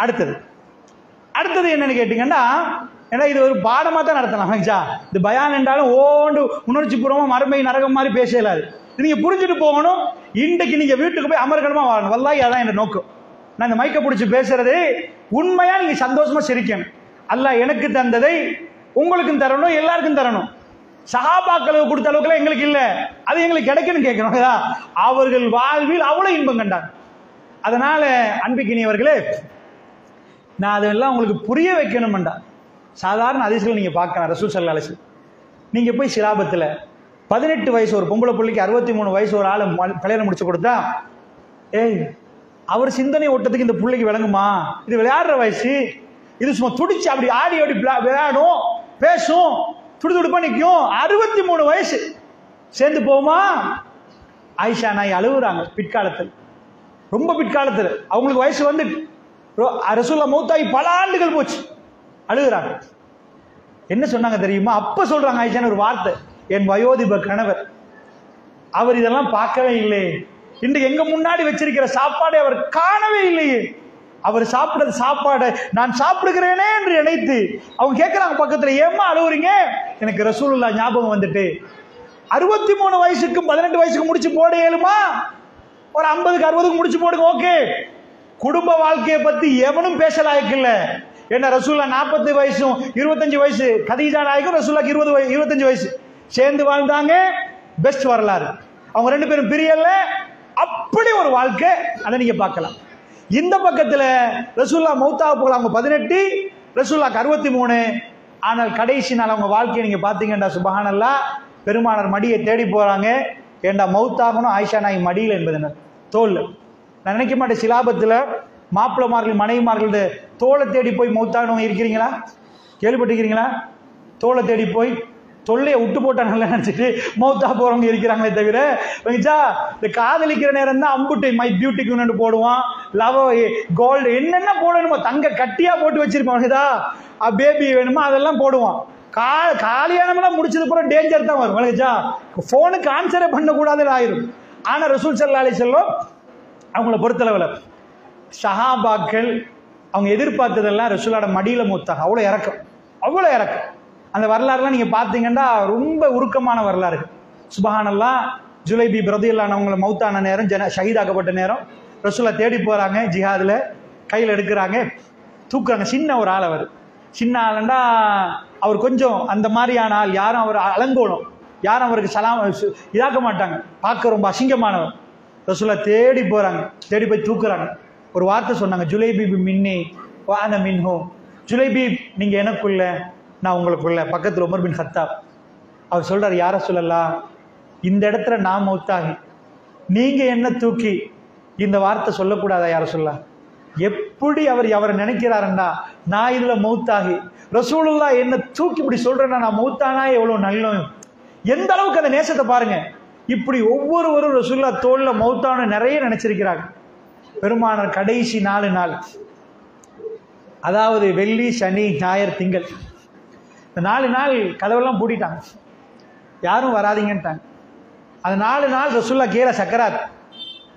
அடுத்தது அடுத்தது என்னன்னு கேட்டீங்கன்னா, ஏன்னா இது ஒரு பாடமா தான் நடத்தலாம். இது பயான் என்றாலும் ஓண்டு உணர்ச்சி பூர்வமா மறுமை நரகம் மாதிரி பேசலாது. நீங்க புரிஞ்சுட்டு போகணும். இன்றைக்கு நீங்க வீட்டுக்கு போய் அமர்கலமா வாழணும். வல்லாஹி அதான் என் நோக்கம். நான் இந்த மைக்க பிடிச்சி பேசுறது உண்மையா நீங்க சந்தோஷமா சிரிக்கணும். அல்லாஹ் எனக்கு தந்ததை உங்களுக்கும் தரணும், எல்லாருக்கும் தரணும். சஹாபாக்களுக்கு கொடுத்த அளவுக்கு எங்களுக்கு இல்ல, அது எங்களுக்கு கிடைக்கணும் கேட்கணும். அவர்கள் வாழ்வில் அவ்வளவு இன்பம் கண்டாங்க. அதனால அன்பிக்கினியவர்களே, நான் அதெல்லாம் உங்களுக்கு புரிய வைக்கணும்டா. சாதாரண ஹதீஸ்களை நீங்க பார்க்கலாம். ரசூல் ஸல்லல்லாஹு அலைஹி வஸல்லம் நீங்க போய் சிலாபத்துல 18 வயசு ஒரு பொம்பளை பிள்ளைக்கு 63 வயசு ஒரு ஆளு கல்யாணம் முடிச்சு கொடுத்தா, அவர் சிந்தனை ஓட்டத்துக்கு இந்த பிள்ளைக்கு விளங்குமா? இது விளையாடுற வயசு, இது சும்மா துடிச்சு அப்படி ஆடி ஆடி விளையாடும், பேசும், துடுதுடுப்பா நிற்கும். 63 வயசு சேர்ந்து போமா? ஆயிஷா நாய் அழுகுறாங்க பிற்காலத்தில், ரொம்ப பிற்காலத்தில். அவங்களுக்கு வயசு வந்து ரசூலுல்லாஹ் மௌத்தாகி பல ஆண்டுகள் போச்சு, அழுகுறாங்க. என்ன சொன்னாங்க தெரியுமா? அப்ப சொல்றாங்க ஆயிஷான்னு ஒரு வார்த்தை, என் வயோதிப கணவர் அவர் இதெல்லாம் பார்க்கவே இல்லை. இன்று எங்க முன்னாடி வச்சிருக்கிற சாப்பாடை அவர் காணவே இல்லையே. அவர் சாப்பிடுறது சாப்பாடை நான் சாப்பிடுகிறேனே என்று நினைத்து அவங்க கேட்கிறாங்க பக்கத்துல, ஏமா அழுவுறீங்க? எனக்கு ரசூலுல்லாஹ் ஞாபகம் வந்துட்டு. 63 வயசுக்கும் 18 வயசுக்கு முடிச்சு போட இயலுமா? ஒரு 50க்கு 60க்கு முடிச்சு போடுங்க, ஓகே. குடும்ப வாழ்க்கையை பத்தி எவனும் பேச லாயக்கு இல்ல. என்ன ரசூலுல்லாஹ் 40 வயசும் 25 வயசு, கதீஜா நாயகம் ரசூலுல்லாஹ் 25 வயசு சேர்ந்து வாழ்ந்தாங்க. பெஸ்ட் வரலாறு. அவங்க 2 பேரும் பிரியல்ல, அப்படி ஒரு வாழ்க்கை. அதை நீங்க பார்க்கலாம். இந்த பக்கத்துல ரசூலுல்லாஹ் மௌத்தாக போல அவங்க 18, ரசூலுல்லாஹ் 63. ஆனால் கடைசி நாள் அவங்க வாழ்க்கையை நீங்க பாத்தீங்கன்னா சுபஹானல்லாஹ், பெருமானார் மடியை தேடி போறாங்க. ஏண்டா மௌத்தாகணும் ஆயிஷா நாய் மடியில் என்பதனர் தோல். நான் நினைக்க மாட்டேன் சிலாபத்துல மாப்பிளமார்கள் மனைவிமார்களுடைய தோலை தேடி போய் மௌத்தாகணும் இருக்கிறீங்களா? கேள்விப்பட்டிருக்கிறீங்களா? தோலை தேடி போய் தொல்லையை விட்டு போட்டாங்கல்ல நினைச்சிட்டு மௌத்தா போறவங்க இருக்கிறாங்களே தவிர, இந்த காதலிக்கிற நேரம் தான் அம்புட்டு மை பியூட்டிக்கு போடுவான், லவ் கோல்டு என்னென்ன போடணுமோ, தங்க கட்டியா போட்டு வச்சிருப்பாங்க, பேபி வேணுமோ அதெல்லாம் போடுவான். காலியானமெல்லாம் முடிச்சது பூரா டேஞ்சர் தான் வரும். போனுக்கு ஆன்சரே பண்ணக்கூடாதுன்னு ஆயிரும். ஆனா ரசூல் ஸல்லல்லாஹு அலைஹி வஸல்லம் அவங்கள பொறுத்தளவுல சஹாபாக்கள் அவங்க எதிர்பார்த்ததெல்லாம் ரசூலோட மடியில மூத்தாங்க. அவ்வளவு இறக்கம், அவ்வளவு இறக்கம். அந்த வரலாறுலாம் நீங்க பாத்தீங்கன்னா ரொம்ப உருக்கமான வரலாறு. சுபஹானல்லாஹ், ஜுலைபி ரலியல்லாஹு அன்ஹு அவங்கள மௌத்தான நேரம், ஷஹீதாக்கப்பட்ட நேரம், ரசூலா தேடி போறாங்க, ஜிஹாதுல கையில் எடுக்கிறாங்க, தூக்குறாங்க. சின்ன ஒரு ஆள், அவர் சின்ன ஆளுண்டா அவர் கொஞ்சம் அந்த மாதிரியான ஆள். யாரும் அவர் அலங்கோலம், யாரும் அவருக்கு சலாம் இதாக்க மாட்டாங்க, பார்க்க ரொம்ப அசிங்கமானவர். ரசூலா தேடி போறாங்க, தேடி போய் தூக்குறாங்க. ஒரு வார்த்தை சொன்னாங்க, ஜுலைபி மின்னி வான மின்ஹோ. ஜுலைபி நீங்க எனக்குள்ள, நான் உங்களுக்குள்ள. பக்கத்தில் உமர் பின் கத்தாப் அவர் சொல்றாரு, யார சொல்லலாம், இந்த இடத்துல நான் மௌத்தாகி நீங்க என்ன தூக்கி இந்த வார்த்தை சொல்லக்கூடாதா? யார சொல்ல? எப்படி அவரை நினைக்கிறாருன்னா, நான் இதுல மௌத்தாகி ரசூலுல்லாஹ் என்ன தூக்கி இப்படி சொல்றேன்னா நான் மௌத்தானா எவ்வளவு நல்லோம். எந்த அளவுக்கு அந்த நேசத்தை பாருங்க. இப்படி ஒவ்வொருவரும் ரசூலுல்லாஹ் தோல்ல மௌத்தான நிறைய நினைச்சிருக்கிறாங்க. பெருமானார் கடைசி 4 நாள், அதாவது வெள்ளி சனி ஞாயிறு திங்கள், இந்த 4 நாள் கதவெல்லாம் பூட்டிட்டாங்க, யாரும் வராதிங்கன்ட்டாங்க. அந்த 4 நாள் ரசூலுல்லாஹ் கீழே சக்கராத்.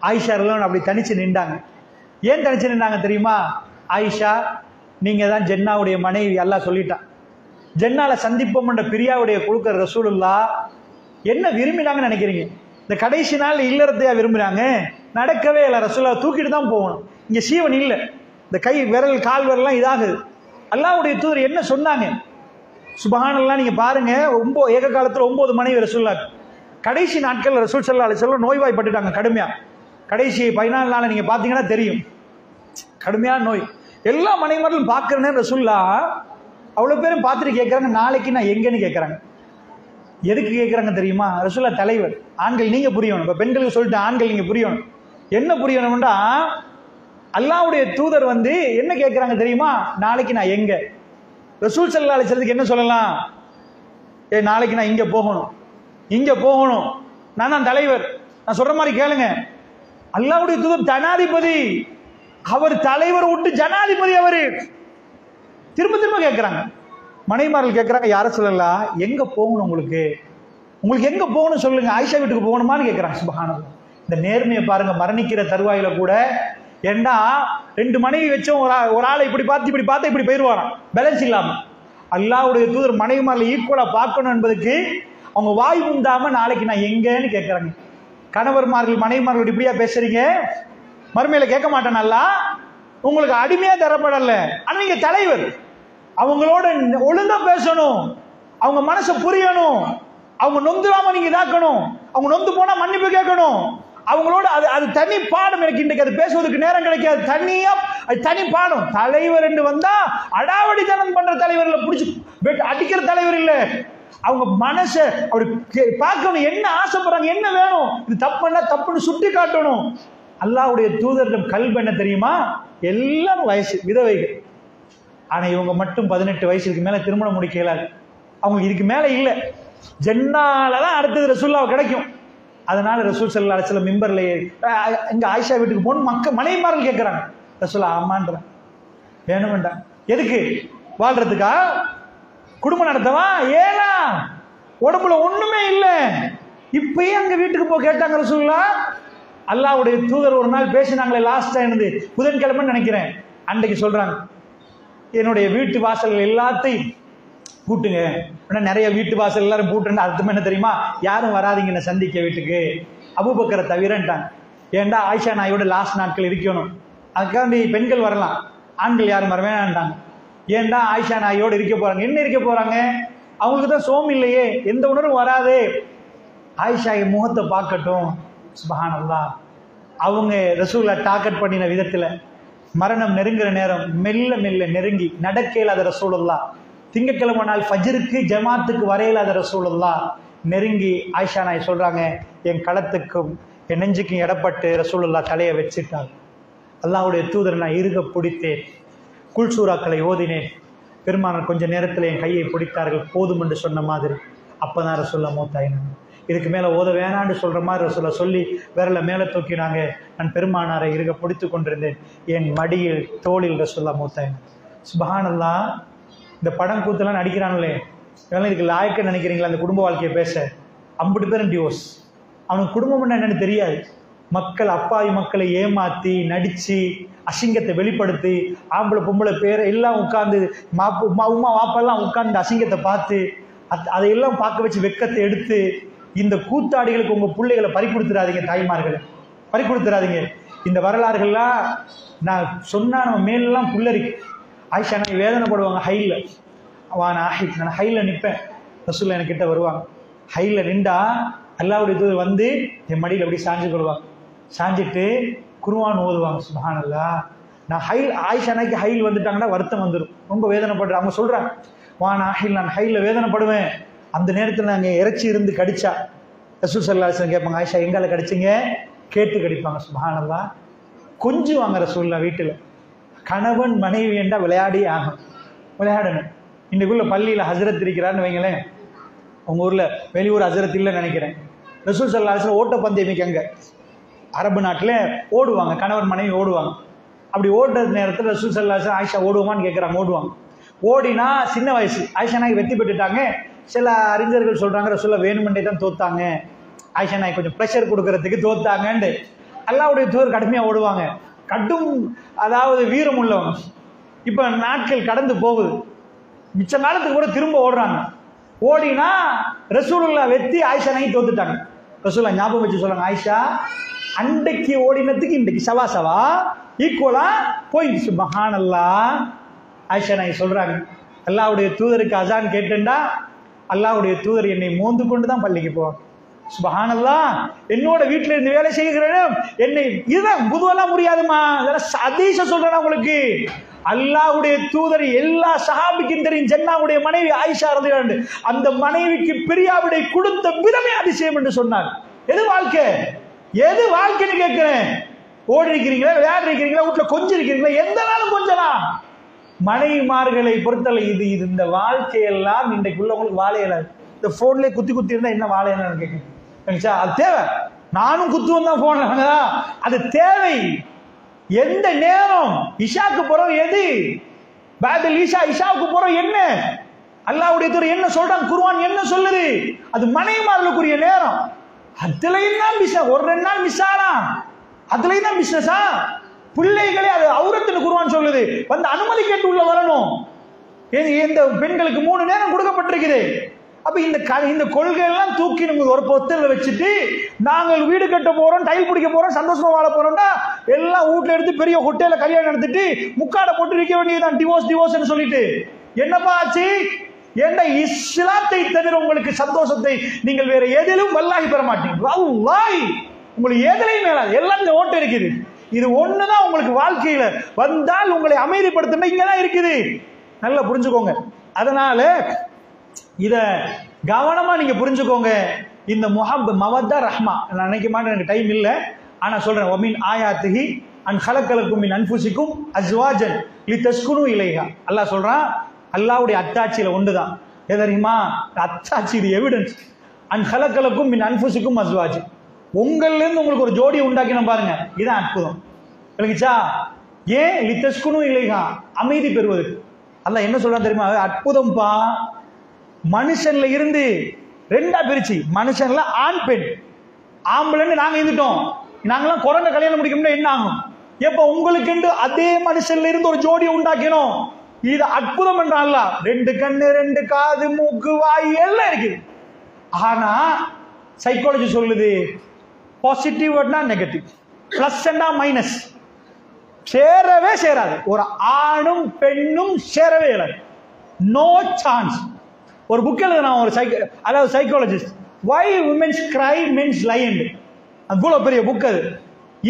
ஆயிஷா எல்லாம் அப்படி தனிச்சு நின்றாங்க. ஏன் தனிச்சு நின்றாங்க தெரியுமா? ஆயிஷா நீங்க தான் ஜென்னாவுடைய மனைவி, அல்லாஹ் சொல்லிட்டான். ஜென்னால சந்திப்போம் என்ற பிரியாவுடைய கொடுக்கிற ரசூலுல்லாஹ் என்ன விரும்பினாங்கன்னு நினைக்கிறீங்க? இந்த கடைசி நாள் இல்லறத்தையா விரும்புறாங்க? நடக்கவே இல்லை. ரசூலுல்லாஹ் தூக்கிட்டு தான் போகணும். இங்க சீவன் இல்லை, இந்த கை விரல் கால் விரல்லாம் இதாகுது. அல்லாஹ்வுடைய தூதர் என்ன சொன்னாங்க? சுபஹானல்லாஹ், நீங்க பாருங்க, ஏக காலத்துல 9 மனைவி ரசூலுல்லாஹ். கடைசி நாட்கள் ரசூல் ஸல்லல்லாஹு அலைஹி வஸல்லம் நோய்வாய்ப்பட்டுட்டாங்க கடுமையா. கடைசி 14 நாள் நீங்க பாத்தீங்கன்னா தெரியும், கடுமையான நோய். எல்லா மனைவிமார்களும் பார்க்கிறேன்னு ரசூலுல்லாஹ் அவ்வளவு பேரும் பார்த்துட்டு கேட்கறாங்க, நாளைக்கு நான் எங்கன்னு கேட்கறாங்க. எதுக்கு கேட்கறாங்க தெரியுமா? ரசூலுல்லாஹ் தலைவர், ஆண்கள் நீங்க புரியணும். இப்ப பெண்களுக்கு சொல்லிட்டு ஆண்கள் நீங்க புரியணும். என்ன புரியணும்னா, அல்லாஹ்வுடைய தூதர் என்ன கேட்கறாங்க தெரியுமா? நாளைக்கு நான் எங்க? ரசூல் ஸல்லல்லாஹு அலைஹி வஸல்லம் என்ன சொல்லலாம்? நாளைக்கு நான் இங்க போகணும், இங்க போகணும், நான் தான் தலைவர், நான் சொல்ற மாதிரி கேளுங்க. அல்லாஹ்வுடைய தூதர் ஜனாதிபதி, அவர் தலைவர் விட்டு ஜனாதிபதி அவரு. திரும்ப திரும்ப கேட்கிறாங்க. மனைவிமார்கள் கேட்கிறாங்க, யார சொல்லலாம், எங்க போகணும் உங்களுக்கு? உங்களுக்கு எங்க போகணும் சொல்லுங்க, ஆயிஷா வீட்டுக்கு போகணுமான்னு கேட்கிறாங்க. சுபஹானல்லாஹ், இந்த நேர்மையை பாருங்க. மரணிக்கிற தருவாயில கூட, ஏண்டா 2 மனைவி வச்சோம், ஒரு ஆளை இப்படி பார்த்து இப்படி போயிடுவாராம், பேலன்ஸ் இல்லாம. அல்லாஹ்வுடைய தூதர் மனைவிமார்களை ஈக்குவலா பார்க்கணும் என்பதற்கு அவங்க வாய் முந்தாம நாளைக்கு நான் எங்கன்னு கேட்கறாங்க. கணவர்மார்கள் மனைவிமார்கள் இப்படியா பேசுறீங்க, மறுமையில கேட்க மாட்டேன். நல்லா உங்களுக்கு அடிமையா தரப்படல, ஆனா நீங்க தலைவர், அவங்களோட ஒழுங்கா பேசணும், அவங்க மனசை புரியணும், அவங்க நொந்துடாம நீங்க இதாக்கணும், அவங்க நொந்து போனா மன்னிப்பு கேட்கணும், அவங்களோட அது தனி பாடம். எனக்கு இன்றைக்கு அது பேசுவதற்கு நேரம் கிடைக்காது, தனி பாடம். தலைவர் என்று வந்தா அடாவடித்தனம் பண்ற தலைவர்ல புடிச்சு அடிக்கிற தலைவர் இல்ல, அவங்க மனசை அப்படி பார்க்கணும், என்ன ஆசைப்படுறாங்க, என்ன வேணும், இது தப்புன்னா தப்புன்னு சுட்டி காட்டணும். அல்லாஹ்வுடைய தூதரிடம் கல்வி என்ன தெரியுமா, எல்லாரும் வயசு விதவைகள், ஆனா இவங்க மட்டும் 18 வயசுக்கு மேல திருமணம் முடிக்கல, அவங்க இதுக்கு மேல இல்ல, ஜன்னாலதான் அடுத்தது ரசூலுல்லாஹ் கிடைக்கும். அதனால ரசூல் ஸல்லல்லாஹு அலைஹி வஸல்லம் மிம்பர்ல எங்க ஆயிஷா வீட்டுக்கு போன மனைவிமார்கள் கேட்கிறாங்க, ரசூலுல்லாஹ் ஆமான்ற வேணும்டா, எதுக்கு வாழ்றதுக்கா, குடும்பம் நடத்தவா, ஏலா உடம்புல ஒண்ணுமே இல்ல, இப்பயே அங்க வீட்டுக்கு போ கேட்டாங்க ரசூலுல்லாஹ். அல்லாஹ்வுடைய தூதர் ஒரு நாள் பேசினாங்களே, லாஸ்டா இருந்து புதன்கிழமை நினைக்கிறேன், அன்றைக்கு சொல்றாங்க, என்னுடைய வீட்டு வாசல்கள் எல்லாத்தையும் பூட்டுங்க. நிறைய வீட்டு வாசல் எல்லாரும் பூட்டுன்னு அர்த்தம் என்ன தெரியுமா, யாரும் வராதிங்க என்ன சந்திக்க வீட்டுக்கு, அபூபக்கரை தவிரன்ட்டாங்க. ஏன்டா ஆயிஷா நாயோட லாஸ்ட் நாட்கள் இருக்கணும், அதுக்காண்டி பெண்கள் வரலாம், ஆண்கள் யாரும் வர வேணான்ட்டாங்க. ஏன்டா ஆயிஷா நாயோடு இருக்க போறாங்க, என்ன இருக்க போறாங்க, அவங்களுக்கு தான் சோம் இல்லையே, எந்த உணர்வும் வராது, ஆயிஷா முகத்தை பார்க்கட்டும். சுப்ஹானல்லாஹ், அவங்க ரசூலுல்லாஹ் டார்கெட் பண்ணின விதத்துல மரணம் நெருங்குற நேரம் மெல்ல மெல்ல நெருங்கி நடக்க இயலாத ரசூலுல்லாஹ், திங்கட்கிழமை நாள் ஃபஜ்ருக்கு ஜமாத்துக்கு வரையில்லாத ரசூலுல்லாஹ் நெருங்கி ஆயிஷா நாய் சொல்றாங்க, என் களத்துக்கும் என் நெஞ்சுக்கும் இடப்பட்டு ரசூலுல்லாஹ் தலையை வச்சுட்டாங்க. அல்லாஹ்வுடைய தூதர் நான் இருக பிடித்தேன், குல் சூறாக்களை ஓதினேன், பெருமானார் கொஞ்ச நேரத்தில் என் கையை பிடித்தார்கள், போதும் என்று சொன்ன மாதிரி. அப்பதான் ரசூலுல்லாஹ் மௌத்தாயினாங்க. இதுக்கு மேல ஓத வேணான்னு சொல்ற மாதிரி ரசூலுல்லாஹ் சொல்லி விரல மேல தூக்கினாங்க. நான் பெருமானாரை இருக பிடித்து கொண்டிருந்தேன், என் மடியில் தோளில் ரசூலுல்லாஹ் மௌத்தாயினாங்க. சுப்ஹானல்லாஹ், இந்த படம் கூத்தெல்லாம் நடிக்கிறாங்களே, இதெல்லாம் இதுக்கு லாயக்க நினைக்கிறீங்களா அந்த குடும்ப வாழ்க்கையை பேச? 50 பேரும் டிவோர்ஸ், அவனுக்கு குடும்பம் என்னன்னு தெரியாது. மக்கள் அப்பாவி மக்களை ஏமாத்தி நடிச்சு அசிங்கத்தை வெளிப்படுத்தி, ஆம்பளை பொம்பளை பேரை எல்லாம் உட்கார்ந்து உமா வாப்பெல்லாம் உட்கார்ந்து அசிங்கத்தை பார்த்து அதையெல்லாம் பார்க்க வச்சு வெக்கத்தை எடுத்து, இந்த கூத்தாடிகளுக்கு உங்க பிள்ளைகளை பறிக்கொடுத்துடாதீங்க, தாய்மார்களை பறிக்கொடுத்துடாதீங்க. இந்த வரலாறுகள்லாம் நான் சொன்னா நம்ம மேலெல்லாம் புல்லரிக்கு. ஆயிஷா நான் வேதனைப்படுவாங்க, ஹைல நான் ஹைல நிற்பேன், ரசூலுல்லாஹ் என்கிட்ட வருவாங்க, ஹைல நின்றா அல்லாஹ்வுடைய தூதர் வந்து என் மடியில் அப்படி சாஞ்சு கொள்வாங்க, சாஞ்சிட்டு குர்ஆன் ஓதுவாங்க. சுப்ஹானல்லாஹ், நான் ஆயிஷா நாய்க்கு ஹைல் வந்துட்டாங்கன்னா வருத்தம் வந்துடும், ரொம்ப வேதனைப்படுறேன். அவங்க சொல்றாங்க, நான் ஹைல வேதனைப்படுவேன். அந்த நேரத்தில் நாங்கள் இறைச்சி இருந்து கடிச்சா ரசூல் ஸல்லல்லாஹு அலைஹி வஸல்லம் கேட்பாங்க, ஆயிஷா எங்கால கடிச்சிங்க, கேட்டு கடிப்பாங்க. சுப்ஹானல்லாஹ், கொஞ்சுவாங்க ரசூலுல்லாஹ் வீட்டில். கணவன் மனைவி என்றா விளையாடியே ஆகும், விளையாடணும். இன்னைக்குள்ள பள்ளியில் ஹசரத் இருக்கிறான்னு வைங்களேன், உங்க ஊர்ல வெளியூர் ஹசரத் இல்லைன்னு நினைக்கிறேன். ரசூல் ஸல்லல்லாஹு அலைஹி வஸல்லம் ஓட்டப்பந்தயம் அங்க அரபு நாட்டில் ஓடுவாங்க, கணவன் மனைவி ஓடுவாங்க. அப்படி ஓடுறது நேரத்தில் ரசூல் ஸல்லல்லாஹு அலைஹி வஸல்லம் ஆயிஷா ஓடுவான்னு கேட்குறாங்க, ஓடுவாங்க. ஓடினா சின்ன வயசு, ஆயிஷா நாய் வெற்றி பெற்றுட்டாங்க. சில அறிஞர்கள் சொல்றாங்க ரசூலுல்லாஹ் வேணுமென்றே தான் தோத்தாங்க, ஆயிஷா நாய் கொஞ்சம் ப்ரெஷர் கொடுக்கறதுக்கு தோத்தாங்கன்னு. அல்லாஹ்வுடைய தூதர் கடுமையாக ஓடுவாங்க, கடும் அதாவது வீரம் உள்ளவங்க. இப்ப நாட்கள் கடந்து போகுது, மிச்ச காலத்துக்கு கூட திரும்ப ஓடுறாங்க. ஓடினா ரசூலுல்லாஹ் வெற்றி, ஆயிஷா நாய் தோத்துட்டாங்க. ரசூலுல்லாஹ் ஞாபகம் வச்சு சொல்றாங்க, ஆயிஷா அன்றைக்கு ஓடினதுக்கு இன்றைக்கு சவா சவா ஈக்குவலா போயிடுச்சு. சுப்ஹானல்லாஹ், ஆயிஷா நாய் சொல்றாங்க, அல்லாஹ்வுடைய தூதருக்கு அசான் கேட்டேன்டா அல்லாஹ்வுடைய தூதர் என்னை மோந்து கொண்டு தான் பள்ளிக்கு போவாங்க. சுப்ஹானல்லாஹ், என்னோட வீட்டில இருந்து வேலை செய்கிறேன், என்னை இதுதான் புதுவெல்லாம் முடியாதுமா, அதீச சொல்றேன் உங்களுக்கு. அல்லாஹ்வுடைய தூதர் எல்லா சஹாபிக்கும் தெரியும், ஜன்னாவுடைய மனைவி ஆயிஷா ரலியல்லாஹு அன்ஹா, அந்த மனைவிக்கு பிரியாவிடை கொடுத்த விதமே அதிசயம் என்று சொன்னார். எது வாழ்க்கை, எது வாழ்க்கைன்னு கேட்கிறேன். ஓடி இருக்கிறீங்களா, விளையாடி இருக்கிறீங்களா, வீட்டுல கொஞ்சம் இருக்கிறீங்களா, எந்த நாளும் கொஞ்சலாம். மனைவிமார்களை பொறுத்தவரை இது இந்த வாழ்க்கையெல்லாம் இன்றைக்கு உள்ளவங்களுக்கு வாழையலாது. இந்த போன்ல குத்தி இருந்தா என்ன வாழையன்னு கேட்குறேன், அது தேவை. நானும் குத்துவன் தான் போன்ல, அது தேவை. எந்த நேரம் இஷாக்கு போறோம், எது பாதல் இஷாவுக்கு போறோம், என்ன அல்லாஹ்வுடைய தூதர் என்ன சொல்றாங்க, குர்ஆன் என்ன சொல்லுது, அது மனைவிமார்களுக்குரிய நேரம். அதுலயும் தான் பிசினஸ், ஒரு 2 நாள் மிஸ் ஆகலாம், அதுலயும் தான் பிசினஸா. பிள்ளைகளே அது அவுரத்துன்னு குர்ஆன் சொல்லுது. வந்து அனுமதி கேட்டு உள்ள வரணும். இந்த பெண்களுக்கு 3 நேரம் கொடுக்கப்பட்டிருக்குது. அப்ப இந்த கொள்கை எல்லாம் தூக்கி நம்ம ஒரு பொத்தல வச்சுட்டு நாங்கள் வீடு கட்ட போறோம், டைல் பிடிக்க போறோம், சந்தோஷமா வாழ போறோம்னா எல்லாம் வீட்டுல எடுத்து பெரிய ஹோட்டல்ல கல்யாணம் நடத்திட்டு முக்காடை போட்டு இருக்க வேண்டியதுதான். டிவோர்ஸ் சொல்லிட்டு என்னப்பா ஆச்சு? என்ன இஸ்லாத்தை தவிர உங்களுக்கு சந்தோஷத்தை நீங்கள் வேற எதிலும் வல்லாஹி பெற மாட்டீங்க. வல்லாஹி உங்களுக்கு எதிலையும் மேலாது. எல்லாம் இந்த ஓட்டு இருக்குது. இது ஒண்ணுதான் உங்களுக்கு வாழ்க்கையில வந்தால் உங்களை அமைதிப்படுத்த இங்கதான் இருக்குது. நல்லா புரிஞ்சுக்கோங்க. அதனால இத கவனமா நீங்க புரிஞ்சுக்கோங்க. இந்த மவத்தா ரஹ்மா நான் நினைக்க மாட்டேன், எனக்கு டைம் இல்லை. ஆனா சொல்றேன், ஒமின் ஆயாத்திஹி அன் ஹலக்கலக்கும் மின் அன்ஃபுசிக்கும் அஸ்வாஜன் லிதஸ்குனு இலைஹா. அல்லாஹ் சொல்றான், அல்லாஹ்வுடைய அத்தாட்சியில ஒன்றுதான் எது தெரியுமா? அத்தாட்சி, இது எவிடன்ஸ். அன் ஹலக்கலக்கும் மின் அன்ஃபுசிக்கும் அஸ்வாஜ், உங்கள்ல இருந்து உங்களுக்கு ஒரு ஜோடி உண்டாக்கின பாருங்க, இதான் அற்புதம். விளங்கிச்சா? ஏன்? லிதஸ்குனு இலைஹா, அமைதி பெறுவதற்கு. அல்லாஹ் என்ன சொல்றான் தெரியுமா? அற்புதம்பா. மனுஷன்ல இருந்து 2ஆ பிரிச்சு, மனுஷன்ல ஆண் பெண். ஆம்பளைன்னு நாங்க இருந்துட்டோம், நாங்கெல்லாம் குரங்க கல்யாணம் முடிக்கணும்னா என்ன ஆகும்? எப்ப உங்களுக்கு அதே மனுஷன்ல இருந்து ஒரு ஜோடியை உண்டாக்கணும். இது அற்புதம் என்றால் 2 கண்ணு, 2 காது, மூக்கு, வாய் எல்லாம் இருக்குது. ஆனா சைக்காலஜி சொல்லுது, பாசிட்டிவ் நெகட்டிவ், பிளஸ் மைனஸ் சேரவே சேராது. ஒரு ஆணும் பெண்ணும் சேரவே இயலாது. No chance. ஒரு புக் எழுதுனா ஒரு அதாவது சைக்காலஜிஸ்ட், வை விமென்ஸ் கிரை மென்ஸ் லைன், அவ்வளோ பெரிய புக் அது.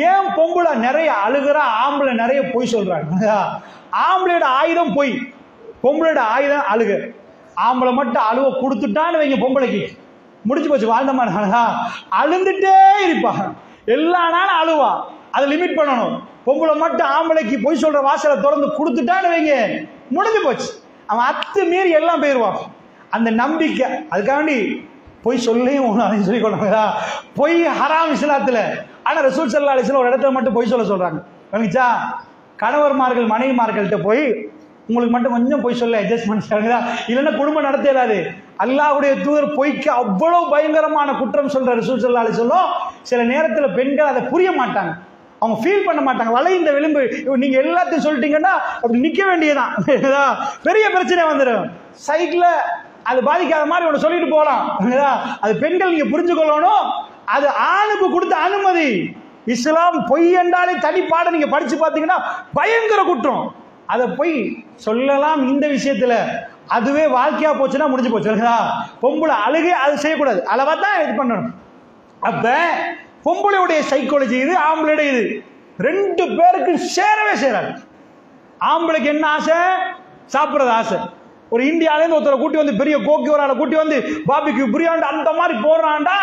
ஏன் பொம்பளை நிறைய அழுகிறா, ஆம்பளை நிறைய பொய் சொல்றாங்க? ஆம்பளையோட ஆயுதம் பொய், பொம்பளையோட ஆயுதம் அழுக. ஆம்பளை மட்டும் அழுவ கொடுத்துட்டான்னு வைங்க, பொம்பளைக்கு முடிச்சு போச்சு, வாழ்ந்தமா. அழுந்துட்டே இருப்பா, எல்லா நாளும் அழுவா. அதை லிமிட் பண்ணணும். பொம்பளை மட்டும் ஆம்பளைக்கு பொய் சொல்ற வாசலை திறந்து கொடுத்துட்டான்னு வைங்க, முடிஞ்சு போச்சு. அவன் அத்து மீறி எல்லாம் போயிடுவான். அந்த நம்பிக்கை, அதுக்காண்டி பொய் சொல்லையும் அதையும் சொல்லிக் கொள்ளாங்க. பொய் ஹராம் இஸ்லாத்துல. ஆனா ரசூல் ஸல்லல்லாஹு அலைஹி வஸல்லம் ஒரு இடத்துல மட்டும் பொய் சொல்ல சொல்றாங்க. கவனிச்சா? கணவர்மார்கள் மனைவிமார்கள்ட்ட போய் உங்களுக்கு மட்டும் கொஞ்சம் பொய் சொல்ல அட்ஜஸ்ட் பண்ணிட்டாங்க, இல்லைன்னா குடும்பம் நடத்த இயலாது. அல்லாஹ்வுடைய தூதர் பொய்க்கு அவ்வளவு பயங்கரமான குற்றம் சொல்ற ரசூல் ஸல்லல்லாஹு அலைஹி வஸல்லம், சில நேரத்தில் பெண்கள் அதை புரிய மாட்டாங்க, அவங்க ஃபீல் பண்ண மாட்டாங்க. வளைந்த விளிம்பு, நீங்க எல்லாத்தையும் சொல்லிட்டீங்கன்னா அப்படி நிக்க வேண்டியதான், பெரிய பிரச்சனை வந்துடும். சைட்ல அது பாதிக்காத மாதிரி ஒன்று சொல்லிட்டு போகலாம். அது பெண்கள் நீங்க புரிஞ்சுக்கொள்ளணும். அது ஆணுக்கு கொடுத்த அனுமதி. இஸ்லாம் பொய் என்றாலே தனிப்பாட நீங்க படிச்சு பார்த்தீங்கன்னா பயங்கர குற்றம். அதை பொய் சொல்லலாம் இந்த விஷயத்துல, அதுவே வாழ்க்கையா போச்சுன்னா முடிஞ்சு போச்சு. பொம்பளை அழுகை அது செய்யக்கூடாது, அளவா தான் இது பண்ணணும். அப்ப பொம்பளையுடைய சைக்காலஜி இது, ஆம்பளையுடைய இது, 2 பேருக்கு சேரவே சேராது. ஆம்பளைக்கு என்ன ஆசை? சாப்பிட்றது ஆசை. ஒரு இந்தியாவிலேருந்து ஒருத்தரை கூட்டி வந்து, பெரிய கோக்கி ஒரு ஆளை கூட்டி வந்து பாபிக்கு பிரியாண்டி அந்த மாதிரி போடுறான்டா.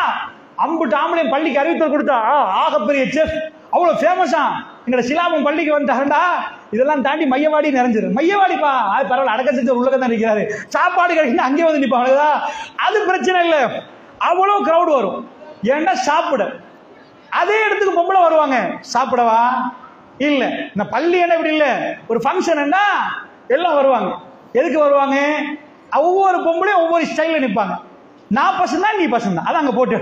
அம்புட்டு ஆம்பளையும் பள்ளிக்கு அறிவித்தல் கொடுத்தா, ஆகப்பெரிய செஃப், அவ்வளோ ஃபேமஸா எங்களை சிலாபம் பள்ளிக்கு வந்துட்டாண்டா. இதெல்லாம் தாண்டி மையவாடி நிறைஞ்சிரு. மையவாடிப்பா, அது பரவாயில்ல, அடக்க செஞ்ச உள்ளக தான் இருக்கிறாரு, சாப்பாடு கிடைக்குன்னு அங்கே வந்து நிற்பாங்க. அது பிரச்சனை இல்லை, அவ்வளோ கிரௌட் வரும். ஏன்டா சாப்பிட. அதே இடத்துக்கு பொம்பளை வருவாங்க, சாப்பிடவா? இல்ல. இந்த பள்ளி என்ன இப்படி இல்ல, ஒரு ஃபங்க்ஷன் எல்லாம் வருவாங்க. எதுக்கு வருவாங்க? ஒவ்வொரு பொம்பளையும் ஒவ்வொரு ஸ்டைல்ல நிற்பாங்க. நான் பசங்க தான், நீ பசங்க தான், அது அங்க போட்டு.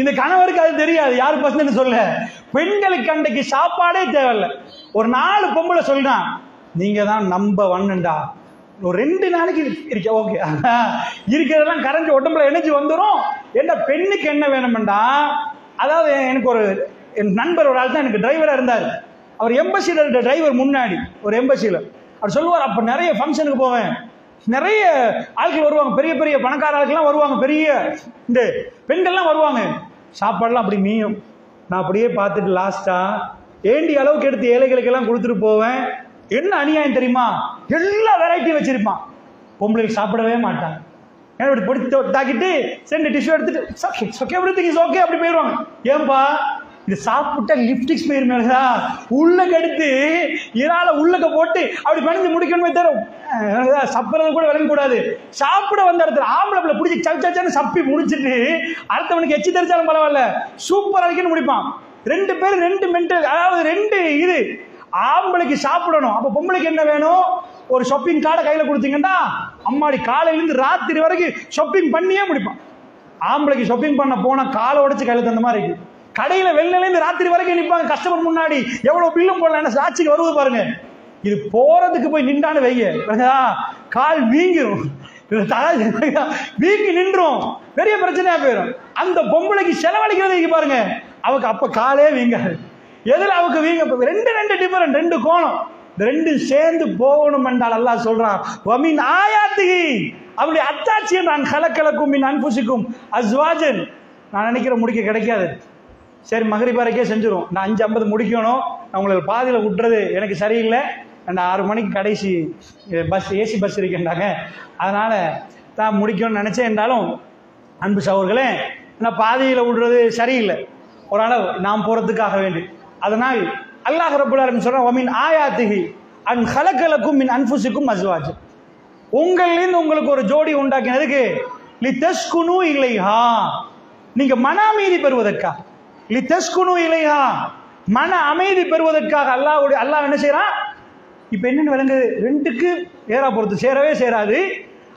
இந்த கணவருக்கு அது தெரியாது யாரு பசங்கன்னு சொல்ல. பெண்களுக்கு அன்றைக்கு சாப்பாடே தேவையில்லை. ஒரு 4 பொம்பளை சொல்றான், நீங்க தான் நம்பர் 1டா, ஒரு 2 நாளைக்கு இருக்க ஓகே, இருக்கிறதெல்லாம் கரைஞ்சி உடம்புல எனர்ஜி வந்துடும். என்ன பெண்ணுக்கு என்ன வேணும்டா, அதாவது எனக்கு ஒரு என் நண்பர் ஒரு ஆள் தான் எனக்கு டிரைவரா இருந்தார். அவர் எம்பசியில் இருந்த டிரைவர், முன்னாடி ஒரு எம்பசியில். அவர் சொல்லுவார், அப்ப நிறைய ஃபங்க்ஷனுக்கு போவேன், நிறைய ஆட்கள் வருவாங்க, பெரிய பெரிய பணக்கார ஆட்கள்லாம் வருவாங்க, பெரிய இந்த பெண்கள்லாம் வருவாங்க, சாப்பாடுலாம் அப்படி மீயும். நான் அப்படியே பார்த்துட்டு லாஸ்டா ஏண்டி அளவுக்கு எடுத்து ஏழைகளுக்கெல்லாம் கொடுத்துட்டு போவேன். என்ன அநியாயம் தெரியுமா? எல்லா வெரைட்டியும் வச்சிருப்பான், பொம்பளைக்கு சாப்பிடவே மாட்டாங்க. தாக்கிட்டு சென்று டிஷ்யூ எடுத்துட்டு எவ்ரிதிங் இஸ் ஓகே அப்படி போயிடுவாங்க. ஏன்பா? இது சாப்பிட்ட லிப்டிக்ஸ் போயிருந்தா உள்ளக்க எடுத்து இறால உள்ளக்க போட்டு அப்படி பணிஞ்சு முடிக்கணுமே தரும். சப்புறது கூட விளங்கக்கூடாது. சாப்பிட வந்த இடத்துல ஆம்பளை பிடிச்சி சச்சான்னு சப்பி முடிச்சுட்டு அடுத்தவனுக்கு எச்சி தெரிச்சாலும் பரவாயில்ல, சூப்பர் அடிக்கணும் முடிப்பான். 2 பேர் 2 மென்டல், அதாவது 2 இது. ஆம்பளைக்கு சாப்பிடணும், அப்ப பொம்பளைக்கு என்ன வேணும்? ஒரு ஷாப்பிங் கார்டை கையில கொடுத்தீங்கன்னா அம்மாடி காலையிலிருந்து ராத்திரி வரைக்கும் ஷாப்பிங் பண்ணியே முடிப்பான். ஆம்பளைக்கு ஷாப்பிங் பண்ண போனா காலை உடைச்சு கையில தந்த மாதிரி இருக்கு. கடையில வெள்ளிலேருந்து ராத்திரி வரைக்கும் நிற்பாங்க கஸ்டமர் முன்னாடி, எவ்வளவு பில்லும் போடலாம் சாட்சிக்கு வருவது பாருங்க. இது போறதுக்கு போய் நின்றான்னு வைங்க, கால் வீங்கிரும், வீங்கி நின்றும், பெரிய பிரச்சனையா போயிடும். அந்த பொம்பளைக்கு செலவழிக்கிறது பாருங்க, அவக்கு அப்ப காலே வீங்காது. எதுல அவக்கு வீங்க? ரெண்டு டிஃபரெண்ட், ரெண்டு கோணம். இந்த ரெண்டு சேர்ந்து போகணும் என்றால் அல்லாஹ் சொல்றான், வமின் ஆயாத்திஹி, அவருடைய அத்தாட்சியை நான் கலக்கலக்கும் மின் அன்புசிக்கும் அஸ்வாஜன். நான் நினைக்கிற முடிக்க கிடைக்காது, சரி மகரிப் வரைக்கே செஞ்சிடும், நான் 5:50 முடிக்கணும், நான் உங்களுக்கு பாதியில் விட்டுறது எனக்கு சரியில்லை, நான் 6 மணிக்கு கடைசி பஸ் ஏசி பஸ் இருக்கின்றாங்க, அதனால தான் முடிக்கணும்னு நினைச்சேன். என்றாலும் அன்பு சகோதரர்களே, நான் பாதியில் விடுறது சரியில்லை, ஒரு அளவு நாம் போறதுக்காக வேண்டி. அதனால் அல்லாஹ் ரப்பல் ஆலமீன் சொல்றான், வமின் ஆயாத்திஹி அன் கலக்கலக்கும் மின் அன்ஃபுசிக்கும் அஸ்வாஜ், உங்களிலிருந்து உங்களுக்கு ஒரு ஜோடி உண்டாக்கினதுக்கு, லிதஸ்குனு இலைஹா, நீங்க மன அமைதி பெறுவதற்காக, லிதஸ்குனு இலைஹா, மன அமைதி பெறுவதற்காக அல்லாஹ் என்ன செய்யறான்? இப்ப என்னன்னு விளங்கு, ரெண்டுக்கு ஏறா பொறுத்து சேரவே சேராது,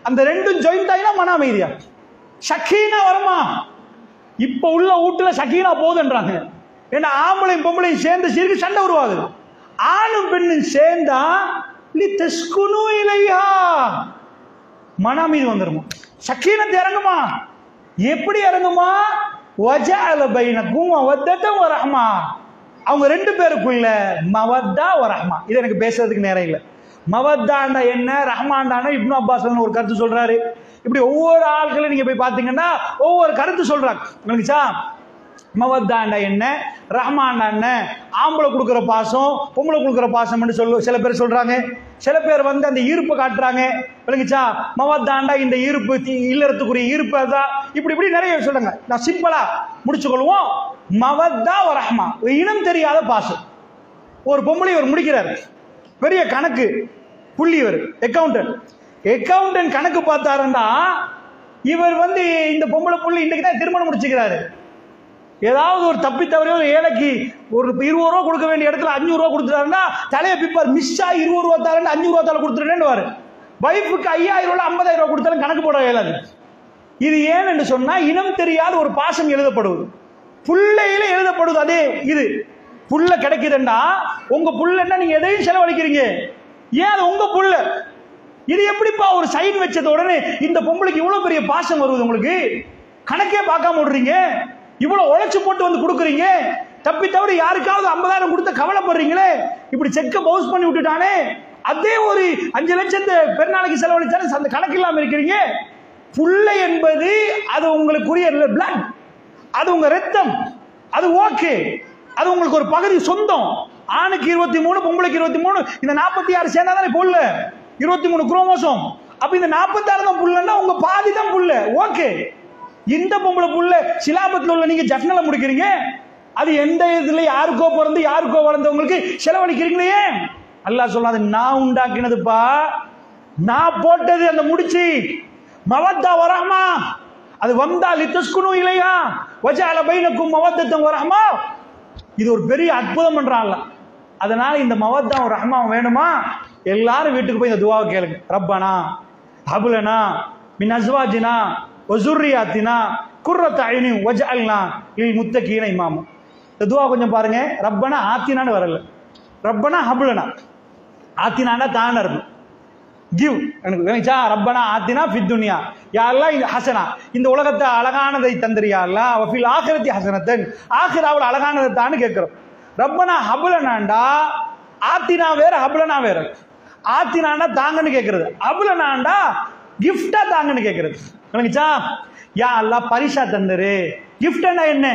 அந்த ரெண்டும் ஜாயிண்ட் ஆகினா மன அமைதியா சக்கீனா வருமா? இப்ப உள்ள வீட்டுல சக்கீனா போகுதுன்றாங்க. ஏன்னா ஆம்பளையும் பொம்பளையும் சேர்ந்து சீருக்கு சண்டை உருவாகுது. ஆணும் பெண்ணும் சேர்ந்தா லிதஸ்குனு இலைஹா, மன அமைதி வந்துருமா, சக்கீனத்து இறங்குமா. எப்படி இறங்குமா? வஜஅல பைனக்கும் மவத்தன் வ ரஹ்மா, அவங்க ரெண்டு பேருக்குள்ள மவத்தா வ ரஹ்மா. இது எனக்கு பேசுறதுக்கு நேரம் இல்லை. மவத்தாண்டா என்ன, ரஹ்மான்டானா இப்னு அப்பாஸ் ஒரு கருத்து சொல்றாரு. இப்படி ஒவ்வொரு ஆட்களும் நீங்க போய் பாத்தீங்கன்னா ஒவ்வொரு கருத்து சொல்றாங்க. உங்களுக்குச்சா மவத்தாண்டா என்ன, ரஹ்மான்டா என்ன, ஆம்பளை கொடுக்குற பாசம் பொம்பளை கொடுக்குற பாசம் சில பேர் சொல்றாங்க. சில பேர் வந்து அந்த ஈர்ப்பு காட்டுறாங்க. விளங்குச்சா? மவத்தாண்டா இந்த ஈர்ப்பு, இல்லறத்துக்குரிய ஈர்ப்பு தான். இப்படி நிறைய சொல்றாங்க. நான் சிம்பிளா முடிச்சு கொள்வோம். மவத்தா வ ரஹ்மா, இனம் தெரியாத பாசம். ஒரு பொம்பளை இவர் முடிக்கிறார், பெரிய கணக்கு புள்ளி, இவர் அக்கவுண்டன்ட் கணக்கு பார்த்தாருன்னா, இவர் வந்து இந்த பொம்பளை புள்ளி இன்னைக்கு தான் திருமணம் முடிச்சுக்கிறாரு. ஏதாவது ஒரு தப்பி தவறி ஒரு ஏழைக்கு ஒரு 20 ரூபா கொடுக்க வேண்டிய இடத்துல 500 ரூபா கொடுத்துட்டாருன்னா தலையை பிப்பார். மிஸ் ஆகி 20 ரூபா தாரேன் 500 ரூபா தால கொடுத்துட்டேன்னு வைஃபுக்கு 5000 ரூபா 50000 ரூபா கொடுத்தாலும் கணக்கு போட இயலாது. இது ஏன் என்று சொன்னா, இனம் தெரியாத ஒரு பாசம் எழுதப்படுவது, புள்ளையில எழுதப்படுவது. அதே இது புள்ள கிடைக்குதுன்னா, உங்க புள்ளன்னா நீங்க எதையும் செலவழிக்கிறீங்க, ஏன் அது உங்க புள்ள. இது எப்படிப்பா ஒரு சைன் வச்சது உடனே இந்த பொம்பளைக்கு இவ்வளவு பெரிய பாசம் வருவது? உங்களுக்கு கணக்கே பார்க்காம விடுறீங்க, இவ்வளவு உழைச்சு போட்டு வந்து கொடுக்குறீங்க, தப்பி தவறி யாருக்காவது 50000 கொடுத்து கவலைப்படுறீங்களே, இப்படி செக்க பவுன்ஸ் பண்ணி விட்டுட்டானே, அதே ஒரு 5 லட்சத்தை பெருநாளைக்கு செலவழிச்சாலும் அந்த கணக்கு இல்லாம இருக்கிறீங்க. புள்ளை என்பது அது உங்களுக்குரிய பிளட், அது உங்க ரத்தம், அது ஓகே, அது உங்களுக்கு ஒரு பகுதி சொந்தம். ஆணுக்கு 23, பொம்பளைக்கு 23, இந்த 46 சேர்ந்தா தானே புள்ள, 23 குரோமோசோம். அப்ப இந்த 46 தான் புள்ளன்னா உங்க பாதி தான் புள்ள, ஓகே. இந்த பொம்பளை புள்ள சிலாபத்துல உள்ள நீங்க ஜஃப்னல முடிக்கிறீங்க, அது எந்த இதுல யாருக்கோ பிறந்து யாருக்கோ வளர்ந்தவங்களுக்கு செலவழிக்கிறீங்களே. அல்லாஹ் சொல்லாது, நான் உண்டாக்கினதுப்பா, நான் போட்டது அந்த முடிச்சு. மவத்தா வ ரஹ்மா, அது வந்தா லிதஸ்குனு இலைஹா வஜஅல பைனக்கும் மவத்தன் வ ரஹ்மா. இது ஒரு பெரிய அற்புதம் பண்றான்ல. அதனால இந்த மவத்தா வ ரஹ்மா வேணுமா, எல்லாரும் வீட்டுக்கு போய் இந்த துஆவை கேளுங்க. ரப்பனா ஹப்லனா மின் அஸ்வாஜினா வ ஸுர்ரியாத்தினா குர்ரத அய்னி வஜஅல்னா லில் முத்தகீன இமாமா. இந்த துஆ கொஞ்சம் பாருங்க. ரப்பனா ஆத்தினான்னு வரல, ரப்பனா ஹப்லனா. ஆத்தினானா தான இருக்கும், கிவ் எனக்கு வேணுச்சா. ரப்பனா ஆத்தினா ஃபித் துன்யா, யா அல்லாஹ் இந்த ஹஸனா, இந்த உலகத்தை அழகானதை தந்திரியா அல்லாஹ், வ ஃபில் ஆখিরাতি ஹஸனத்தன், ஆখিরাவுல அழகானதை தான்னு கேட்கிறோம். ரப்பனா ஹப்லனாண்டா ஆத்தினா வேற ஹப்லனா வேற. ஆத்தினாண்டா தாங்கன்னு கேட்கிறது, ஹப்லனாண்டா கிஃப்டா தாங்கன்னு கேட்கிறது. வேணுச்சா? யா அல்லாஹ் பரிசா தந்துரு. கிஃப்ட்னா என்ன?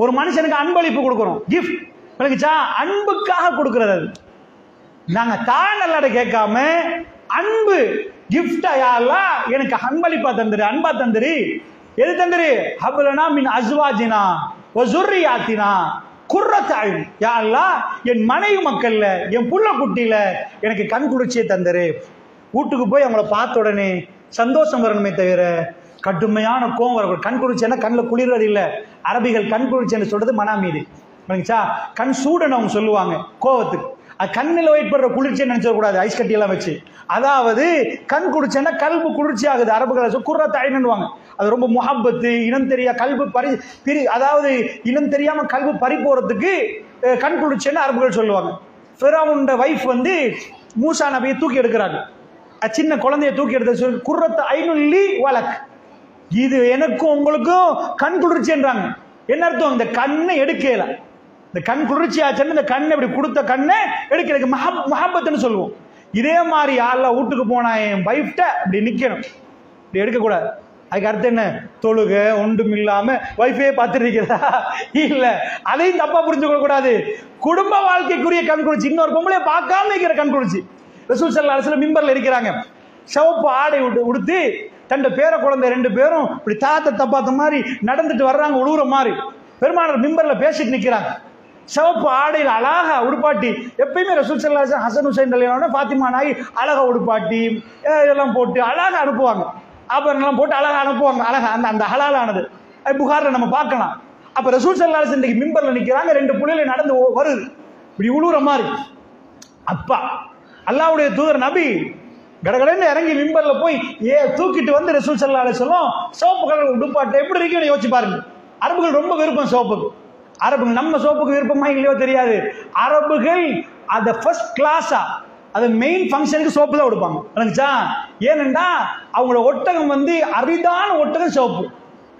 ஒரு மனுஷனுக்கு அன்பளிப்பு கொடுக்கிறோம், கிஃப்ட். வேணுச்சா? அன்புக்காக கொடுக்கிறது. அது நாங்க தான் அல்லாஹ்ட கேட்காம அன்பு கிஃப்டா, யா அல்லாஹ் எனக்கு அன்பளிப்பா தந்துரு, அன்பா தந்துரு. எது தந்துரு? ஹப்லனா மின் அஸ்வாஜினா வ ஸுர்ரியாத்தினா குர்ரத அய்ன், யா அல்லாஹ் என் மனைவி மக்கள்ல என் புள்ள குட்டியில எனக்கு கண் குளிர்ச்சியை தந்துரு. வீட்டுக்கு போய் அவங்கள பார்த்த உடனே சந்தோஷம் வரணுமே தவிர கடுமையான கோவம் வரக்கூடாது. கண் குளிர்ச்சின்னா கண்ணில் குளிர்றது இல்லை. அரபிகள் கண் குளிர்ச்சின்னு சொல்றது மன அமைதி. கண் சூடுன்னு அவங்க சொல்லுவாங்க கோவத்துக்கு. கண்ணில் ஏற்படுற குளிர்ச்சியை நினைச்சிடக்கூடாது ஐஸ் கட்டி எல்லாம் வச்சு. அதாவது கண் குளிர்ச்சின்னா கல்பு குளிர்ச்சி ஆகுது. அரபுகள் குர்ரத் ஐனுவாங்க. அது ரொம்ப முஹப்பத்து, இனம் தெரியா கல்பு அதாவது இனம் தெரியாம கல்பு பறி போறதுக்கு கண் குளிர்ச்சின்னு அரபுகள் சொல்லுவாங்க. ஃபிரௌனோட வைஃப் வந்து மூசா நபியை தூக்கி எடுக்கிறாங்க. சின்ன குழந்தைய தூக்கி எடுத்து சொல்லி குர்ரத் ஐனுல்லி வலக், இது எனக்கும் உங்களுக்கும் கண் குளிர்ச்சின்றாங்க. என்ன அர்த்தம்? இந்த கண்ணை எடுக்கல, இந்த கண் குளிர்ச்சி ஆச்சுன்னு இந்த கண்ணை இப்படி கொடுத்த கண்ணை எடுக்கிறதுக்கு மஹப்பத்துன்னு சொல்லுவோம். இதே மாதிரி யாரெல்லாம் வீட்டுக்கு போனா என் வைஃப்ட இப்படி நிக்கணும், இப்படி எடுக்கக்கூடாது. அதுக்கு அர்த்தம் என்ன? தொழுக ஒன்றும் இல்லாம வைஃபே பார்த்துட்டு இருக்கிறதா? இல்ல, அதையும் தப்பா புரிஞ்சுக்க கூடாது. குடும்ப வாழ்க்கைக்குரிய கண் குளிர்ச்சி, இன்னொரு பொம்பளைய பார்க்காம இருக்கிற கண் குளிர்ச்சி. ரசூல் ஸல்லல்லாஹு அலைஹி வஸல்லம் மிம்பர்ல இருக்கிறாங்க, சிவப்பு ஆடை உடுத்து தன் பேர குழந்தை 2 பேரும் இப்படி தப்பாத்த மாதிரி நடந்துட்டு வர்றாங்க, உழுவுற மாதிரி. பெருமானார் மிம்பர்ல பேசிட்டு நிக்கிறாங்க, சிவப்பு ஆடையில் அழகா உடுப்பாட்டி. எப்பயுமே ரசூல் ஸல்லல்லாஹு அலைஹி வஸல்லம் ஹசன் ஹுசைன் கல்யாணம் ஃபாத்திமா நாயி அழகா உடுப்பாட்டி இதெல்லாம் போட்டு அழகா அனுப்புவாங்க, ஆபரணம் போட்டு அழகா அனுப்புவாங்க. அழகா அந்த ஹலாலானது புகார்ல நம்ம பார்க்கலாம். அப்ப ரசூல் ஸல்லல்லாஹு அலைஹி வஸல்லம் மிம்பர்ல நிக்கிறாங்க, 2 புள்ளைகள் நடந்து வருது இப்படி உழுவுற மாதிரி. அப்பா அல்லாஹ்வுடைய தூதர் நபி கடகடன்னு இறங்கி மிம்பர்ல போய் தூக்கிட்டு வந்து ரசூல் ஸல்லல்லாஹு அலைஹி வஸல்லம் சோப்பு கலர் உடுப்பாட்டு எப்படி இருக்குன்னு யோசிச்சு பாருங்க. அரபுகள் ரொம்ப விருப்பம் சோப்புக்கு. அரபுகள் நம்ம சோப்புக்கு விருப்பமா இல்லையோ தெரியாது, அரபுகள் அத ஃபர்ஸ்ட் கிளாஸா அது மெயின் ஃபங்க்ஷனுக்கு சோப்பு தான் கொடுப்பாங்க. ஏனென்றா அவங்களோட ஒட்டகம் வந்து அரிதான ஒட்டகம் சோப்பு,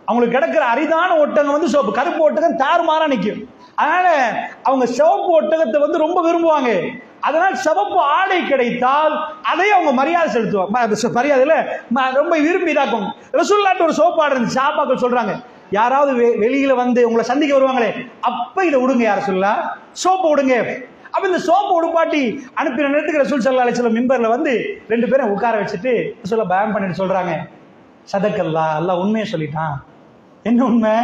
அவங்களுக்கு கிடைக்கிற அரிதான ஒட்டகம் வந்து சோப்பு. கருப்பு ஒட்டகம் தாறுமாறா நிற்கும். அதனால அவங்க சிவப்பு ஒட்டகத்தை வந்து ரொம்ப விரும்புவாங்க. அதனால் சிவப்பு ஆடை கிடைத்தால் அதை அவங்க மரியாதை செலுத்துவாங்க. மரியாதையில ரொம்ப விரும்பி இதாக்குவாங்க. ரசூலுல்லாஹ்ட்ட ஒரு சோப்பு ஆடை இருந்துச்சு. சாபாக்கள் சொல்றாங்க, யாராவது வெளியில வந்து உங்களை சந்திக்க வருவாங்களே அப்ப இதை விடுங்க, யார சொல்லலாம் சோப்பு விடுங்க. அப்ப இந்த சோப்பு உடுப்பாட்டி அனுப்பின நேரத்துக்கு ரசூல் ஸல்லல்லாஹு அலைஹி வஸல்லம் மிம்பர்ல வந்து 2 பேரும் உட்கார வச்சுட்டு ரசூலுல்லாஹ் பயான் பண்ணிட்டு சொல்றாங்க, சதக்கல்லா, அல்லாஹ் உண்மையை சொல்லிட்டான். என்ன உண்மை?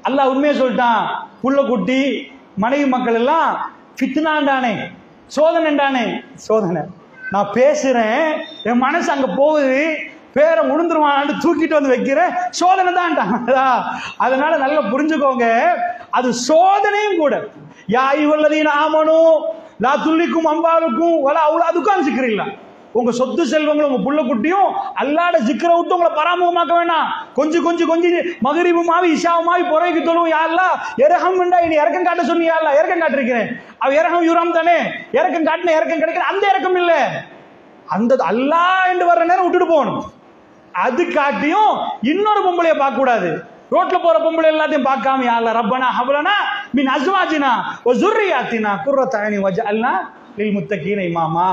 அல்லாஹ் உண்மையை சொல்லிட்டான். புள்ள குட்டி மனைவி மக்கள் எல்லாம் ஃபித்னாண்டானே, சோதனைண்டானே. சோதனை நான் பேசுறேன், என் மனசு அங்க போகுது, பேரை உளுந்துருவான்னு தூக்கிட்டு வந்து வைக்கிறேன், சோதனை தான். அதனால நல்லா புரிஞ்சுக்கோங்க, அது சோதனையும் கூட. யா அய்யுஹல்லதீன ஆமனூ லா துல்லிக்கும் அம்வாலுக்கும் வலா அவுலாதுக்கும் சிக்ரில்லா. உங்க சொத்து செல்வங்களும் உங்க புள்ள குட்டியும் அல்லாஹ்ட ஜிக்ரை விட்டு உங்களை பராமுகமாக்க வேணாம். கொஞ்சம் மகரிபுமாவி இஷாவுமாவி புறைக்கு தொழுவும். யா அல்லாஹ் இரஹம்ண்டா, இனி இறக்கம் காட்ட சொன்னி, யா அல்லாஹ் இறக்கம் காட்டிருக்கிறேன். அவ இரஹம் யுரம் தானே, இறக்கம் காட்டின இறக்கம் கிடைக்கிற அந்த இறக்கம் இல்ல, அந்த அல்லாஹ் என்று வர்ற நேரம் விட்டுட்டு போகணும். அது காட்டியும் இன்னொரு பொம்பளைய பார்க்க கூடாது. ரோட்ல போற பொம்பளை எல்லாத்தையும் பார்க்காம, யா அல்லாஹ் ரப்பனா ஹப்லனா மின் அஸ்வாஜினா வ ஸுர்ரியாத்தினா குர்ரத அய்னி வஜஅல்னா லில் முத்தகீன இமாமா.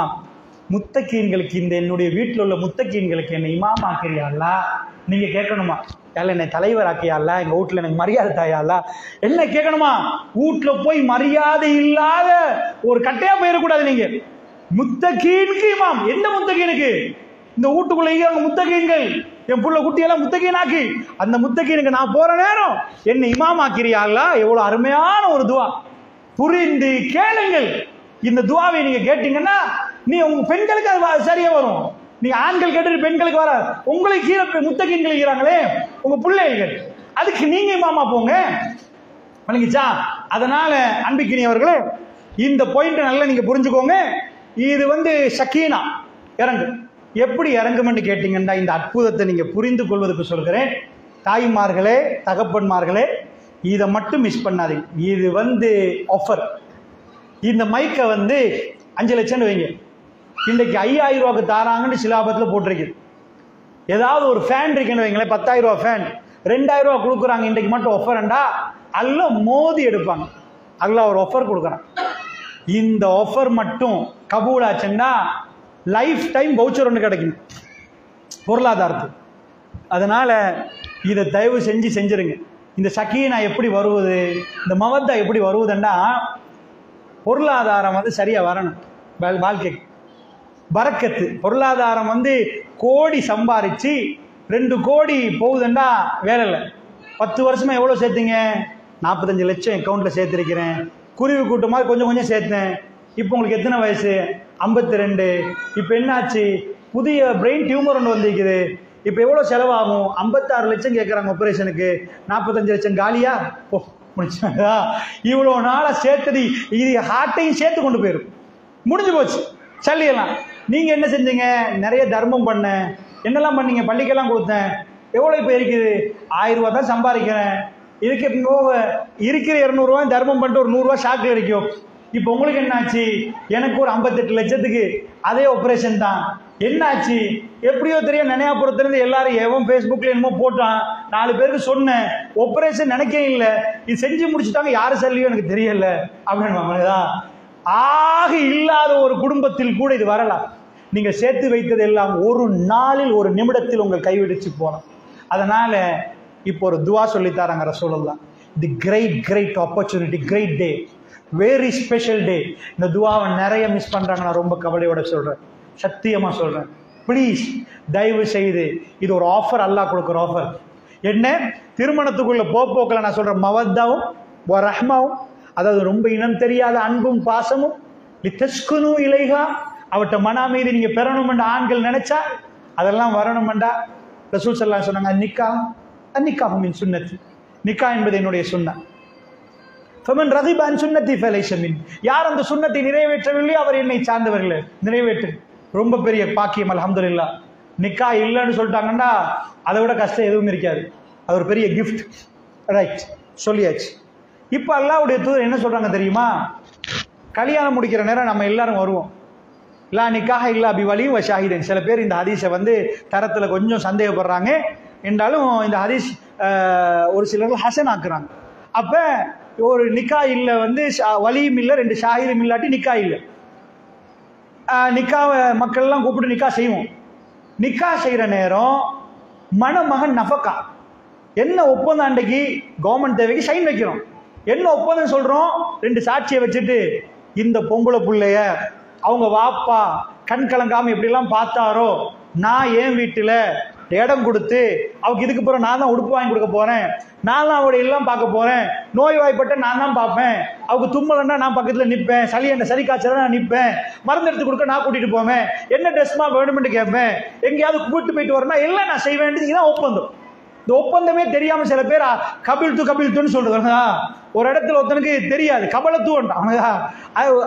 முத்தகீன்களுக்கு, இந்த என்னுடைய வீட்டில் உள்ள முத்தகீன்களுக்கு என்ன இமாம் ஆக்கிறியா அல்லாஹ்? நீங்க கேட்கணுமா, யால என்னை தலைவர் ஆக்கியா அல்லாஹ், எங்க வீட்டுல எனக்கு மரியாதை தாயா அல்லாஹ்? என்ன கேட்கணுமா? வீட்டுல போய் மரியாதை இல்லாத ஒரு கட்டையா போயிடக்கூடாது. நீங்க முத்தகீனுக்கு இமாம். எந்த முத்தகீனுக்கு? இந்த வீட்டுக்குள்ள அவங்க முத்தகீன்கள், என் புள்ள குட்டியெல்லாம் முத்தகீனாக்கி, அந்த முத்தகீனுக்கு நான் போற நேரம் என்ன இமாம் ஆக்கிறியா அல்லாஹ்? எவ்வளவு அருமையான ஒரு துவா. புரிந்து கேளுங்கள். இந்த துவாவை நீங்க கேட்டீங்கன்னா நீ உங்க பெண்களுக்கு அது சரியா வரும். நீங்க ஆண்கள் கேட்டு பெண்களுக்கு வர, உங்களுக்கு கீழே முத்தகீன்கள் இருக்கிறாங்களே உங்க பிள்ளைகள், அதுக்கு நீங்க இமாமா போங்க. வணங்கிச்சா? அதனால அன்பிக்கினியவர்களே, இந்த பாயிண்ட் நல்லா நீங்க புரிஞ்சுக்கோங்க. இது வந்து சக்கீனா இறங்கு. எப்படி இறங்கும்னு கேட்டீங்கன்னா, இந்த அற்புதத்தை நீங்க புரிந்து கொள்வதற்கு சொல்கிறேன். தாய்மார்களே, தகப்பன்மார்களே, இதை மட்டும் மிஸ் பண்ணாதீங்க. இது வந்து ஆஃபர். இந்த மைக்கை வந்து 5 லட்சம் வைங்க, இன்றைக்கு 5000 ரூபாய்க்கு தாராங்கன்னு சிலாபத்தில் போட்டிருக்கு. ஏதாவது ஒரு ஃபேன் இருக்குன்னு வைங்களேன், 10,000 ரூபா ஃபேன் 2000 ரூபா கொடுக்குறாங்க, இன்றைக்கு மட்டும் ஆஃபர்ண்டா அல்ல மோதி எடுப்பாங்க. அல்ல ஒரு ஆஃபர் கொடுக்குறான். இந்த ஆஃபர் மட்டும் கபூலாச்சுன்னா லைஃப் டைம் வவுச்சர் ஒன்று கிடைக்கும் பொருளாதாரத்துக்கு. அதனால இதை தயவு செஞ்சிருங்க. இந்த சக்கீனா எப்படி வருவது, இந்த மவத்தா எப்படி வருவதுன்னா, பொருளாதாரம் வந்து சரியா வரணும். வாழ்க்கைக்கு பரக்கத்து. பொருளாதாரம் வந்து கோடி சம்பாரிச்சு 2 கோடி போகுதுண்டா வேலை இல்லை. 10 வருஷமா எவ்வளவு சேர்த்தீங்க? 45 லட்சம் அக்கௌண்ட்ல சேர்த்திருக்கிறேன். குருவி கூட்டமாக கொஞ்சம் சேர்த்தேன். இப்போ உங்களுக்கு எத்தனை வயசு? 52. இப்போ என்னாச்சு? புதிய பிரெயின் டியூமர் ஒன்று வந்திருக்குது. இப்போ எவ்வளோ செலவாகும்? 56 லட்சம் கேட்குறாங்க ஆப்ரேஷனுக்கு. 45 லட்சம் காலியா? ஓ முடிச்சா? இவ்வளோ நாளாக சேர்த்தது இது ஹார்ட்டையும் சேர்த்து கொண்டு போயிடும். முடிஞ்சு போச்சு. சல்லியெல்லாம் நீங்க என்ன செஞ்சீங்க? நிறைய தர்மம் பண்ண, என்னெல்லாம் பண்ணீங்க? பள்ளிக்கெல்லாம் கொடுத்தேன். எவ்வளவு இப்ப இருக்குது? 1000 ரூபாய் தான் சம்பாதிக்கிறேன். இதுக்கு இருக்கிற 200 ரூபாய் தர்மம் பண்ணிட்டு ஒரு 100 ரூபாய் ஷாக்கு கிடைக்கும். இப்ப உங்களுக்கு என்ன ஆச்சு? எனக்கு ஒரு 58 லட்சத்துக்கு அதே ஆபரேஷன் தான். என்னாச்சு? எப்படியோ தெரியும் நினையாபுரத்திலிருந்து எல்லாரும் எவன் பேஸ்புக்ல என்னமோ போட்டான், 4 பேருக்கு சொன்னேன், ஆபரேஷன் நினைக்கவே இல்லை, இது செஞ்சு முடிச்சுட்டாங்க, யாரு சொல்லியோ எனக்கு தெரியல அப்படின்னு. ஆக இல்லாத ஒரு குடும்பத்தில் கூட இது வரலாம். நீங்க சேர்த்து வைத்தது எல்லாம் ஒரு நாளில் ஒரு நிமிடத்தில் உங்கள் கைவிடிச்சு போனோம். அதனால இப்போ ஒரு துவா சொல்லித்தாராங்க ரசூலுல்லாஹ். The great opportunity, great day, very special day. இந்த துவாவை நிறைய மிஸ் பண்றாங்க. நான் ரொம்ப கவலையோட சொல்றேன், சத்தியமா சொல்றேன். ப்ளீஸ் தயவு செய்து, இது ஒரு ஆஃபர், அல்லாஹ் கொடுக்குற ஆஃபர். என்ன? திருமணத்துக்குள்ள போக்குல நான் சொல்றேன், மவத்தாவும் ரஹ்மாவும், அதாவது ரொம்ப இனம் தெரியாத அன்பும் பாசமும், லிதஸ்குனு இலைஹா, அவட்ட மன அமைதி நீங்க பெறணும்டா ஆண்கள் நினைச்சா அதெல்லாம் வரணும்டா. ரசூல் ஸல்லல்லாஹு அலைஹி சொன்னாங்க, நிக்காஹு மின் சுன்னத்தி, நிக்கா என்பது என்னுடைய சுன்னத். ஃபமன் ரகிப அன் சுன்னத்தி ஃபலைஸ மின், யார் அந்த சுன்னத்தை நிறைவேற்றவில்லையோ அவர் என்னை சார்ந்தவர்கள். நிறைவேற்று ரொம்ப பெரிய பாக்கியம், அல்ஹம்துலில்லாஹ். நிக்கா இல்லைன்னு சொல்லிட்டாங்கன்னா அதை விட கஷ்டம் எதுவும் இருக்காது. அது ஒரு பெரிய கிஃப்ட். ரைட், சொல்லியாச்சு. இப்ப அல்லாஹ்வுடைய தூதர் என்ன சொல்றாங்க தெரியுமா? கல்யாணம் முடிக்கிற நேரம் நம்ம எல்லாரும் வருவோம். லா நிக்காஹ இல்லா பி வலியும் வ ஷாஹிதன். சில பேர் இந்த ஹதீஸை தரத்துல கொஞ்சம் சந்தேகப்படுறாங்க. என்றாலும் இந்த ஹதீஸ் ஒரு சிலர்கள் ஹசன் ஆக்குறாங்க. அப்ப ஒரு நிக்கா இல்ல வலியும் இல்ல, 2 ஷாஹிதும் இல்லாட்டி நிக்கா இல்ல. நிக்காவை மக்கள் எல்லாம் கூப்பிட்டு நிக்கா செய்வோம். நிக்கா செய்யற நேரம் மணமகன் நஃபக்கா என்ன ஒப்பந்தம், அன்றைக்கு கவர்மெண்ட் தேவைக்கு சைன் வைக்கிறோம். என்ன ஒப்பந்தம் சொல்றோம்? 2 சாட்சியை வச்சுட்டு, இந்த பொம்பளை புள்ளைய அவங்க வாப்பா கண் கலங்காம எப்படி எல்லாம் பார்த்தாரோ, நான் என் வீட்டுல இடம் கொடுத்து அவருக்கு இதுக்கு பிறகு நான் தான் உடுப்பு வாங்கி கொடுக்க போறேன், நான் தான் அவருடைய எல்லாம் பார்க்க போறேன், நோய் வாய்ப்பட்ட நான் தான் பார்ப்பேன், அவருக்கு தும்மலன்னா நான் பக்கத்துல நிற்பேன், சளி காய்ச்சல நான் நிற்பேன், மருந்து எடுத்து கொடுக்க நான் கூட்டிட்டு போவேன், என்ன ட்ரெஸ்மா வேணும்னு கேட்பேன், எங்கேயாவது கூப்பிட்டு போயிட்டு வரணும், எல்லாம் நான் செய்ய வேண்டியது. இதுதான் ஒப்பந்தம். இந்த ஒப்பந்தமே தெரியாம சில பேர் கபில்துன்னு சொல்றாங்க. ஒரு இடத்துல ஒருத்தனுக்கு தெரியாது, கபலத்துவன்றான்.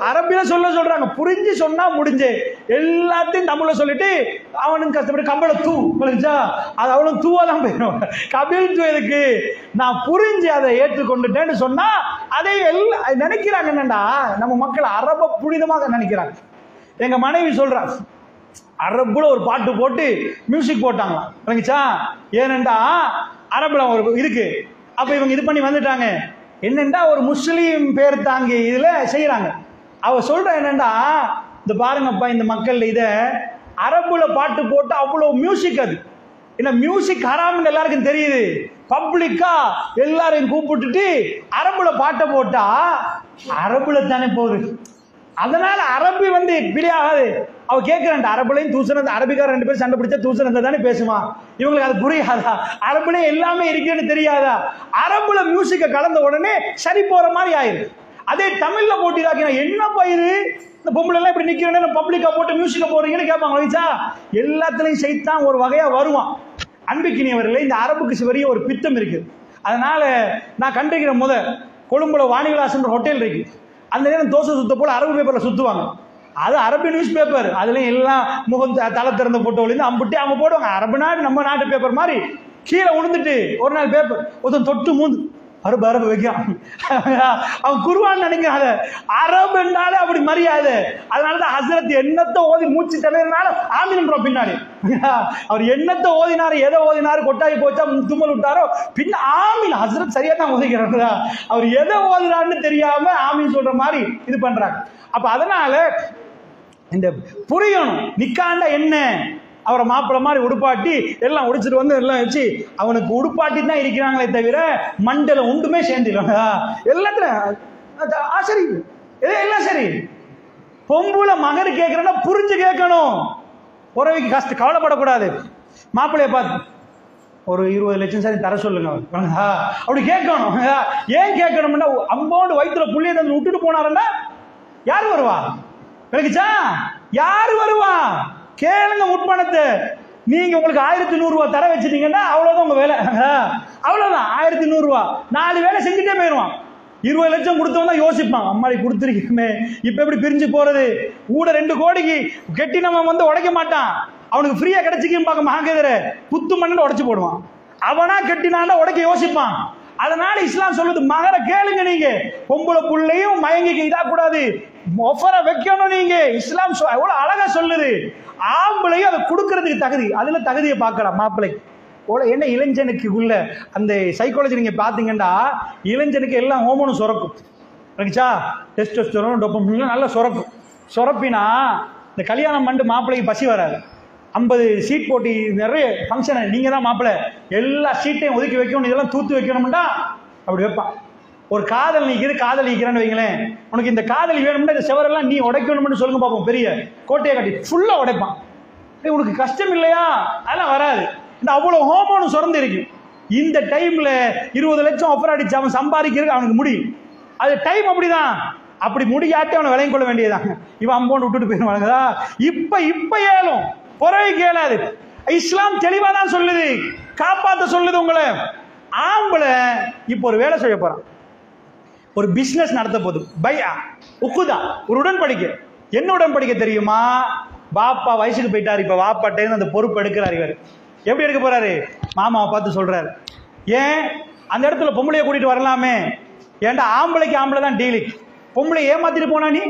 அரபில சொல்றாங்க, புரிஞ்சு சொன்னா முடிஞ்சு, எல்லாத்தையும் தமிழ்ல சொல்லிட்டு அவனுக்கு கஷ்டப்பட்டு கபலத்து புரிஞ்சா அது அவனும் தூவாதான் போயிடும். கபில்து எதுக்கு? நான் புரிஞ்சு அதை ஏற்றுக்கொண்டுட்டேன்னு சொன்னா அதை எல்லாம் நினைக்கிறாங்க. என்னண்டா நம்ம மக்கள் அரப புனிதமாக நினைக்கிறாங்க. எங்க மனைவி சொல்றா, அரபுல ஒரு பாட்டு போட்டு மியூசிக் போட்டாங்களாம், விளங்குச்சா? ஏனென்றா அரபுல ஒரு இருக்கு. அப்ப இவங்க இது பண்ணி வந்துட்டாங்க. என்னண்டா ஒரு முஸ்லீம் பேர் தாங்கி இதுல செய்யறாங்க. அவ சொல்ற என்னண்டா, இந்த பாருங்கப்பா, இந்த மக்கள் இத அரபுல பாட்டு போட்டு அவ்வளவு மியூசிக், அது என்ன மியூசிக் ஹராம்னு எல்லாருக்கும் தெரியுது. பப்ளிக்கா எல்லாரையும் கூப்பிட்டுட்டு அரபுல பாட்டை போட்டா அரபுல தானே போகுது. அதனால அரபி பிரியாகாது. அவ கேட்கிறான், அரபுலையும் தூசணம், அரபிக்கார 2 பேர் சண்டை பிடிச்சா தூசணத்தை தானே பேசுவான். இவங்களுக்கு அது புரியாதா? அரபுல எல்லாமே இருக்குன்னு தெரியாதா? அரபுல மியூசிக்க கலந்த உடனே சரி போற மாதிரி ஆயிரு. அதே தமிழ்ல போட்டிதாக்கினா என்னப்பா இது, இந்த பொம்பளை எல்லாம் இப்படி நிக்கிறேன்னு பப்ளிக்கா போட்டு மியூசிக்க போறீங்கன்னு கேட்பாங்க. எல்லாத்துலயும் சைத்தான் ஒரு வகையா வருவான். அன்புக்கினியவர்களே, இந்த அரபுக்கு பெரிய ஒரு பித்தம் இருக்கு. அதனால நான் கண்டிக்கிற கொழும்புல வாணிவிலாசன் ஹோட்டல் இருக்கு. அந்த நேரம் தோசை சுத்த போல அரபு பேப்பர்ல சுத்துவாங்க. அது அரபு நியூஸ் பேப்பர். அதுல எல்லாம் முகம் தலை திறந்த போட்டோல அம்புட்டி அவங்க போடுவாங்க. அரபு நாடு நம்ம நாட்டு பேப்பர் மாதிரி கீழே உழுந்துட்டு ஒரு நாள் பேப்பர் ஒருத்தன் தொட்டு மூந்து அரபு வைக்கிறான். அவன் குருவான்னு நினைக்கிறாங்க. அரபு என்றாலே அப்படி மரியாதை. அதனாலதான் ஹசரத் எண்ணத்தை ஓதி மூச்சு தலைனால ஆமீன் பின்னாடி அவர் எண்ணத்தை ஓதினாரு, எதை ஓதினாரு, கொட்டாயி போச்சா தும்மல் விட்டாரோ பின்ன ஆமீன். ஹசரத் சரியா தான் ஓதிக்கிறாங்க. அவர் எதை ஓதினாருன்னு தெரியாம ஆமீன் சொல்ற மாதிரி இது பண்றாங்க. அப்ப அதனால இந்த புரியணும், நிக்காண்டா என்ன, அவரை மாப்பிள்ள மாதிரி உடுப்பாட்டி எல்லாம் உடிச்சிட்டு எல்லாம் வச்சு அவனுக்கு உடுப்பாட்டி தான் இருக்கிறாங்களே தவிர மண்டல ஒன்றுமே சேர்ந்துருவாங்க. எல்லாத்துல சரி, எல்லாம் சரி. பொம்புல மகர் கேட்கிறேன்னா புரிஞ்சு கேட்கணும். உறவைக்கு கஷ்டம் கவலைப்படக்கூடாது. மாப்பிள்ளைய பார்த்து ஒரு 20 லட்சம் சரி தர சொல்லுங்க அப்படி கேட்கணும். ஏன் கேட்கணும்னா, அம்போண்டு வயிற்றுல புள்ளிய தந்து விட்டுட்டு போனாருன்னா யாரு வருவா? விளக்குச்சா? யாரு வருவா? கேளுங்க முற்பணத்தை. நீங்க உங்களுக்கு 1100 ரூபாய் தர வச்சிட்டீங்கன்னா அவ்வளவுதான் உங்க வேலை. அவ்வளவுதான் 1100 ரூபாய் 4 வேலை செஞ்சுட்டே போயிடுவான். 20 லட்சம் கொடுத்தவன் தான் யோசிப்பான், அம்மாடி கொடுத்துருக்கீங்க இப்ப எப்படி பிரிஞ்சு போறது, கூட 2 கோடிக்கு கெட்டி நம்ம வந்து உடைக்க மாட்டான், அவனுக்கு ஃப்ரீயா கிடைச்சிக்கும் பார்க்க மகாங்கேதர புத்து மண்ணு உடைச்சு போடுவான், அவனா கெட்டினாண்டா உடைக்க யோசிப்பான். அதனால இஸ்லாம் சொல்லுது மகர கேளுங்க, நீங்க பொம்பளை புள்ளையும் மயங்கி இதா கூடாது, ஒஃபரை வைக்கணும். நீங்க இஸ்லாம் எவ்வளவு அழகா சொல்லுது, ஆம்பளையும் அதை கொடுக்கறதுக்கு தகுதி, அதுல தகுதியை பார்க்கலாம் மாப்பிள்ளை. என்ன இளைஞனுக்கு உள்ள அந்த சைக்காலஜி நீங்க பாத்தீங்கன்னா, இளைஞனுக்கு எல்லாம் ஹோமோனும் சுரக்கும், டெஸ்டோஸ்டெரோன் டோபமைன் நல்லா சுரக்கும். சுரப்பினா இந்த கல்யாணம் பண்ணி மாப்பிள்ளைக்கு பசி வராது. 50 சீட் போட்டி நிறைய ஃபங்க்ஷன், நீங்க தான் மாப்பிள்ளை, எல்லா சீட்டையும் ஒதுக்கி வைக்கணும், இதெல்லாம் தூத்து வைக்கணும்டா அப்படி வைப்பான். ஒரு காதல் நீக்கிறேன்னு வைங்களேன், உனக்கு இந்த காதல் வேணும்னா இந்த செவரெல்லாம் நீ உடைக்கணும்னு சொல்லுங்க பார்ப்போம், பெரிய கோட்டையை கட்டி ஃபுல்லா உடைப்பான். உனக்கு கஷ்டம் இல்லையா, அதெல்லாம் வராது. இந்த அவ்வளவு ஹோமோனு சுரந்து இருக்கு. இந்த டைம்ல 20 லட்சம் ஆஃபர் அடிச்சு அவன் சம்பாதிக்கிறதுக்கு அவனுக்கு முடியும். அது டைம் அப்படிதான், அப்படி முடியாட்டி அவனை விலையும் கொள்ள வேண்டியதான். இவன் அம்போன்னு விட்டுட்டு போயிருவானுங்கதா. இப்ப ஏழும் பொறவை கேளாது. இஸ்லாம் தெளிவா தான் சொல்லுது, காப்பாத்த சொல்லுது உங்களை. ஆம்பளை இப்ப ஒரு வேலை செய்ய போறான், ஒரு பிசினஸ் நடத்த போது, பையா உக்குதா ஒரு உடன்படிக்கை. என்ன உடன்படிக்கை தெரியுமா? பாப்பா வயசுக்கு போயிட்டாரு, இப்ப வாப்பாட்டே அந்த பொறுப்பு எடுக்கிறார். இவர் எப்படி எடுக்க போறாரு? மாமாவை பார்த்து சொல்றாரு, ஏன் அந்த இடத்துல பொம்பளைய கூட்டிட்டு வரலாமே, ஏன்டா ஆம்பளைக்கு ஆம்பளை தான் டீலிங், பொம்பளை ஏமாத்திட்டு போனா நீ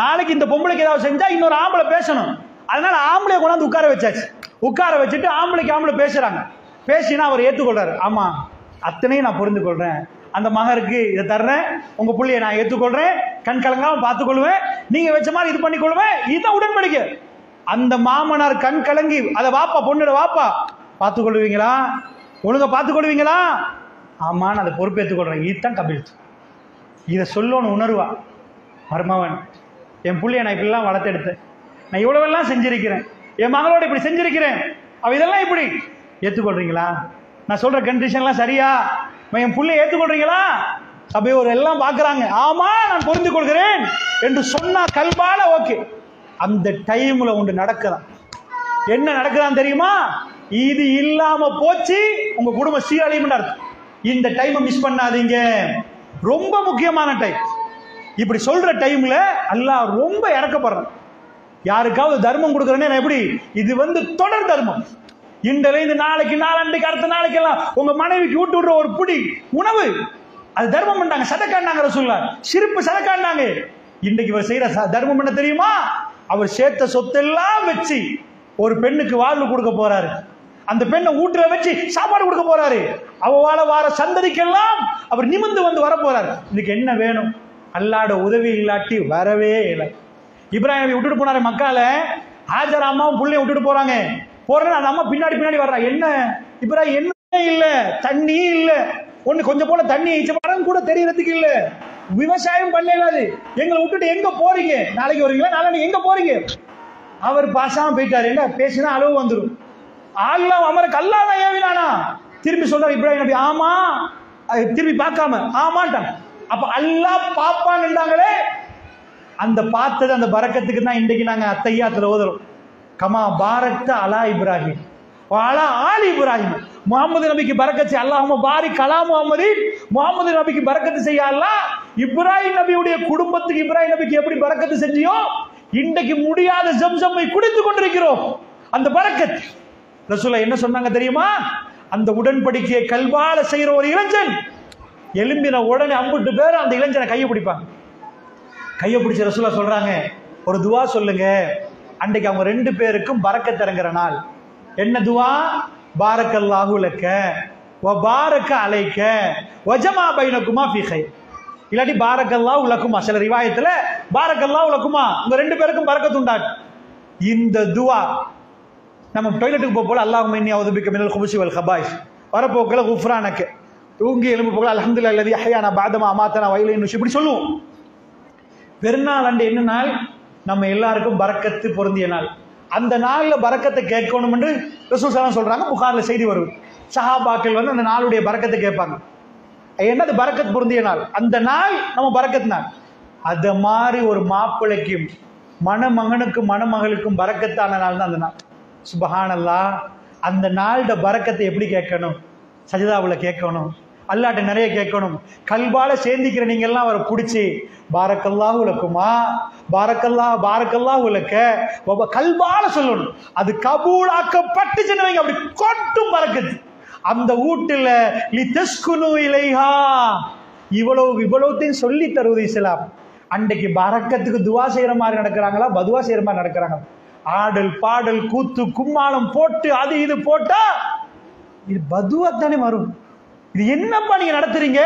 நாளைக்கு இந்த பொம்பளைக்கு ஏதாவது செஞ்சா இன்னொரு ஆம்பளை பேசணும். அதனால ஆம்பளை கொண்டாந்து உட்கார வச்சாச்சு. உட்கார வச்சுட்டு ஆம்பளைக்கு ஆம்பளை பேசுறாங்க. பேசினா அவர் ஏற்றுக்கொள்றாரு, ஆமா அத்தனையும் நான் புரிந்து கொள்றேன், அந்த மகருக்கு இதை தர்றேன், உங்க புள்ளைய நான் ஏற்றுக்கொள்றேன், கண் கலங்காம பார்த்துக்கொள்வேன், நீங்க வச்ச மாதிரி இது பண்ணிக்கொள்வேன், இதுதான் உடன்படிக்கை. அந்த மாமனார் கண் கலங்கி, அதை வாப்பா பொண்ணோட வாப்பா பார்த்துக்கொள்வீங்களா, ஒழுங்கா பார்த்துக்கொள்வீங்களா, ஆமா நான் அதை பொறுப்பேற்றுக்கொள்றேன், இதுதான் கபில். இதை சொல்லணும் உணர்வா மருமவன், என் புள்ளைய நான் இப்படிலாம் வளர்த்தெடுத்தேன், நான் இவ்வளவெல்லாம் செஞ்சிருக்கிறேன், என் மகளோட இப்படி செஞ்சிருக்கிறேன், அவ இதெல்லாம் இப்படி ஏற்றுக்கொள்றீங்களா, நான் சொல்ற கண்டிஷன்லாம் சரியா, என் புள்ளைய ஏற்றுக்கொள்றீங்களா? அப்படியே ஒரு எல்லாம் பாக்குறாங்க, ஆமா நான் பொருந்து கொள்கிறேன் என்று சொன்னா கல்பால ஓகே. அந்த டைம்ல ஒன்று நடக்குதான். என்ன நடக்குதான் தெரியுமா? இது இல்லாம போச்சு உங்க குடும்ப சீரழியும் அர்த்தம். இந்த டைமை மிஸ் பண்ணாதீங்க, ரொம்ப முக்கியமான டைம். இப்படி சொல்ற டைம்ல அல்லாஹ் ரொம்ப இறக்கப்படுறான். யாருக்காவது தர்மம் கொடுக்கறேன்னு எப்படி, இது தொடர் தர்மம். இன்றிலிருந்து நாளைக்கு, நாளாண்டைக்கு, அடுத்த நாளைக்கு எல்லாம் உங்க மனைவிக்கு ஊட்டு விடுற ஒரு புடி உணவு, அது தர்மம் பண்ணாங்க, சதக்காண்டாங்க ரசூலுல்லாஹ், சிரிப்பு சதக்காண்டாங்க. இன்றைக்கு இவர் செய்யற தர்மம் என்ன தெரியுமா? அவர் சேர்த்த சொத்தெல்லாம் வச்சு ஒரு பெண்ணுக்கு வாழ்வு கொடுக்க போறாரு, அந்த பெண்ணை ஊட்டுல வச்சு சாப்பாடு கொடுக்க போறாரு, அவவால வார சந்ததிக்கெல்லாம் அவர் நிமிந்து வர போறாரு. இதுக்கு என்ன வேணும்? அல்லாஹ்வோட உதவி இல்லாட்டி வரவே இல்லை. இப்ராஹிம் விட்டுட்டு போனாரு மக்கால, ஹாஜர் அம்மாவும் புள்ளையும் விட்டுட்டு போறாங்க. போறேன்னு அந்த அம்மா பின்னாடி வர்றா, என்ன இப்ராஹிம் என்ன இல்ல, தண்ணி இல்ல, ஒண்ணு கொஞ்சம் போல தண்ணி மரம் கூட தெரியறதுக்கு இல்ல, விவசாயம் பண்ணலாது, எங்களை விட்டுட்டு எங்க போறீங்க, நாளைக்கு வருவீங்களா, நாளைக்கு எங்க போறீங்க? அவர் பாசாம போயிட்டாரு, என்ன பேசினா அளவு வந்துடும். ஆள்லாம் அமருக்கு அல்லாஹ் தான் ஏவினானா? திரும்பி சொல்றாரு இப்ராஹிம் நபி, ஆமா, திரும்பி பார்க்காம ஆமாட்டான். அப்ப அல்லாஹ் பாப்பான்னுட்டாங்களே, அந்த பார்த்தது அந்த பரக்கத்துக்கு தான் இன்றைக்கு நாங்க அத்தையாத்துல ஓதுறோம், கமா பாரக்த அலா இப்ராஹிம் அலா ஆல் இப்ராஹிம். முகமது நபிக்கு பரக்கத்து செய்ய அல்லாஹும்ம பாரிக் அலா முஹம்மதின், முகமது நபிக்கு பரக்கத்து செய்ய அல்லாஹ் இப்ராஹிம் நபியுடைய குடும்பத்துக்கு இப்ராஹிம் நபிக்கு எப்படி பரக்கத்து செஞ்சியோ, இன்றைக்கு முடியாத ஜம்சம்மை குடித்துக் கொண்டிருக்கிறோம். அந்த பரக்கத் ரசூலுல்லாஹ் என்ன சொன்னாங்க தெரியுமா? அந்த உடன்படிக்கையை கல்வால செய்யற ஒரு இளைஞன் எலும்பின உடனே 50 பேர் அந்த இளைஞனை கையை பிடிப்பாங்க. கையை பிடிச்ச ரசூலுல்லாஹ் சொல்றாங்க, ஒரு துவா சொல்லுங்க, அன்றைக்கு அவங்க 2 பேருக்கும் பரக்கத் இறங்குற நாள். என்ன துவா? பாரக்கல்லாஹு லக்க வ பாரக்க அலைக்க வ ஜமா பைனகுமா ஃபீ கைர், இல்லாட்டி பாரக்கல்லாஹு லக்குமா, சில ரிவாயத்துல பாரக்கல்லாஹு லக்குமா, உங்க 2 பேருக்கும் பரக்கத் உண்டாகும். இந்த துவா நம்ம டாய்லெட்டுக்கு போக போல அல்லாஹும்ம இன்னி அஊது பிக்க மினல் குபுஸி வல் கபாயிஸ், வரப்போக்கல குஃப்ரானக, தூங்கி எழும்பு போகல அல்ஹம்துலில்லாஹி அல்லதி அஹ்யானா பஅதமா அமாத்தனா வ இலைஹி நுஷூர், இப்படி சொல்லுவோம். பெருநாள் அன்று என்ன நாள்? நம்ம எல்லாருக்கும் பரக்கத்து பொருந்திய நாள். அந்த நாள்ல பரக்கத்தை கேட்கணும் என்று ரசூல் ஸல்லல்லாஹு அலைஹி வஸல்லம் சொல்றாங்க. புகார்ல செய்தி வருது, சஹாபாக்கள் அந்த நாளுடைய பரக்கத்தை கேட்பாங்க. என்னது பரக்கத் பொருந்திய நாள்? அந்த நாள் நம்ம பரக்கத் நாள். அத மாதிரி ஒரு மாப்பிள்ளைக்கும் மணமகனுக்கும் மணமகளுக்கும் பரக்கத்தான நாள் தான் அந்த நாள். சுப்ஹானல்லாஹ். அந்த நாளோட பரக்கத்தை எப்படி கேட்கணும்? சஜிதாவுல கேட்கணும், அல்லாட்ட நிறைய கேட்கணும். கல்பால சேர்ந்திக்கிற நீங்க எல்லாம் அவரை பிடிச்சி பாரக்கல்லாஹு லக்குமா பாரக்கல்லாஹு லக்க கல்பால சொல்லணும். அது கபூலாக்கப்பட்டுச்சுன்னு வைங்க, அப்படி கொட்டும் பரக்கத்து அந்த வீட்டுல. லிதஸ்குனு இலைஹா, இவ்வளவுத்தையும் சொல்லி தருவது இஸ்லாம். அன்றைக்கு பரக்கத்துக்கு துவா செய்யற மாதிரி நடக்கிறாங்களா, பதுவா செய்யற மாதிரி நடக்கிறாங்க? ஆடல் பாடல் கூத்து கும்மாளம் போட்டு அது இது போட்டா இது பதுவா தானே வரும். இது என்னப்பா நீங்க நடத்துறீங்க?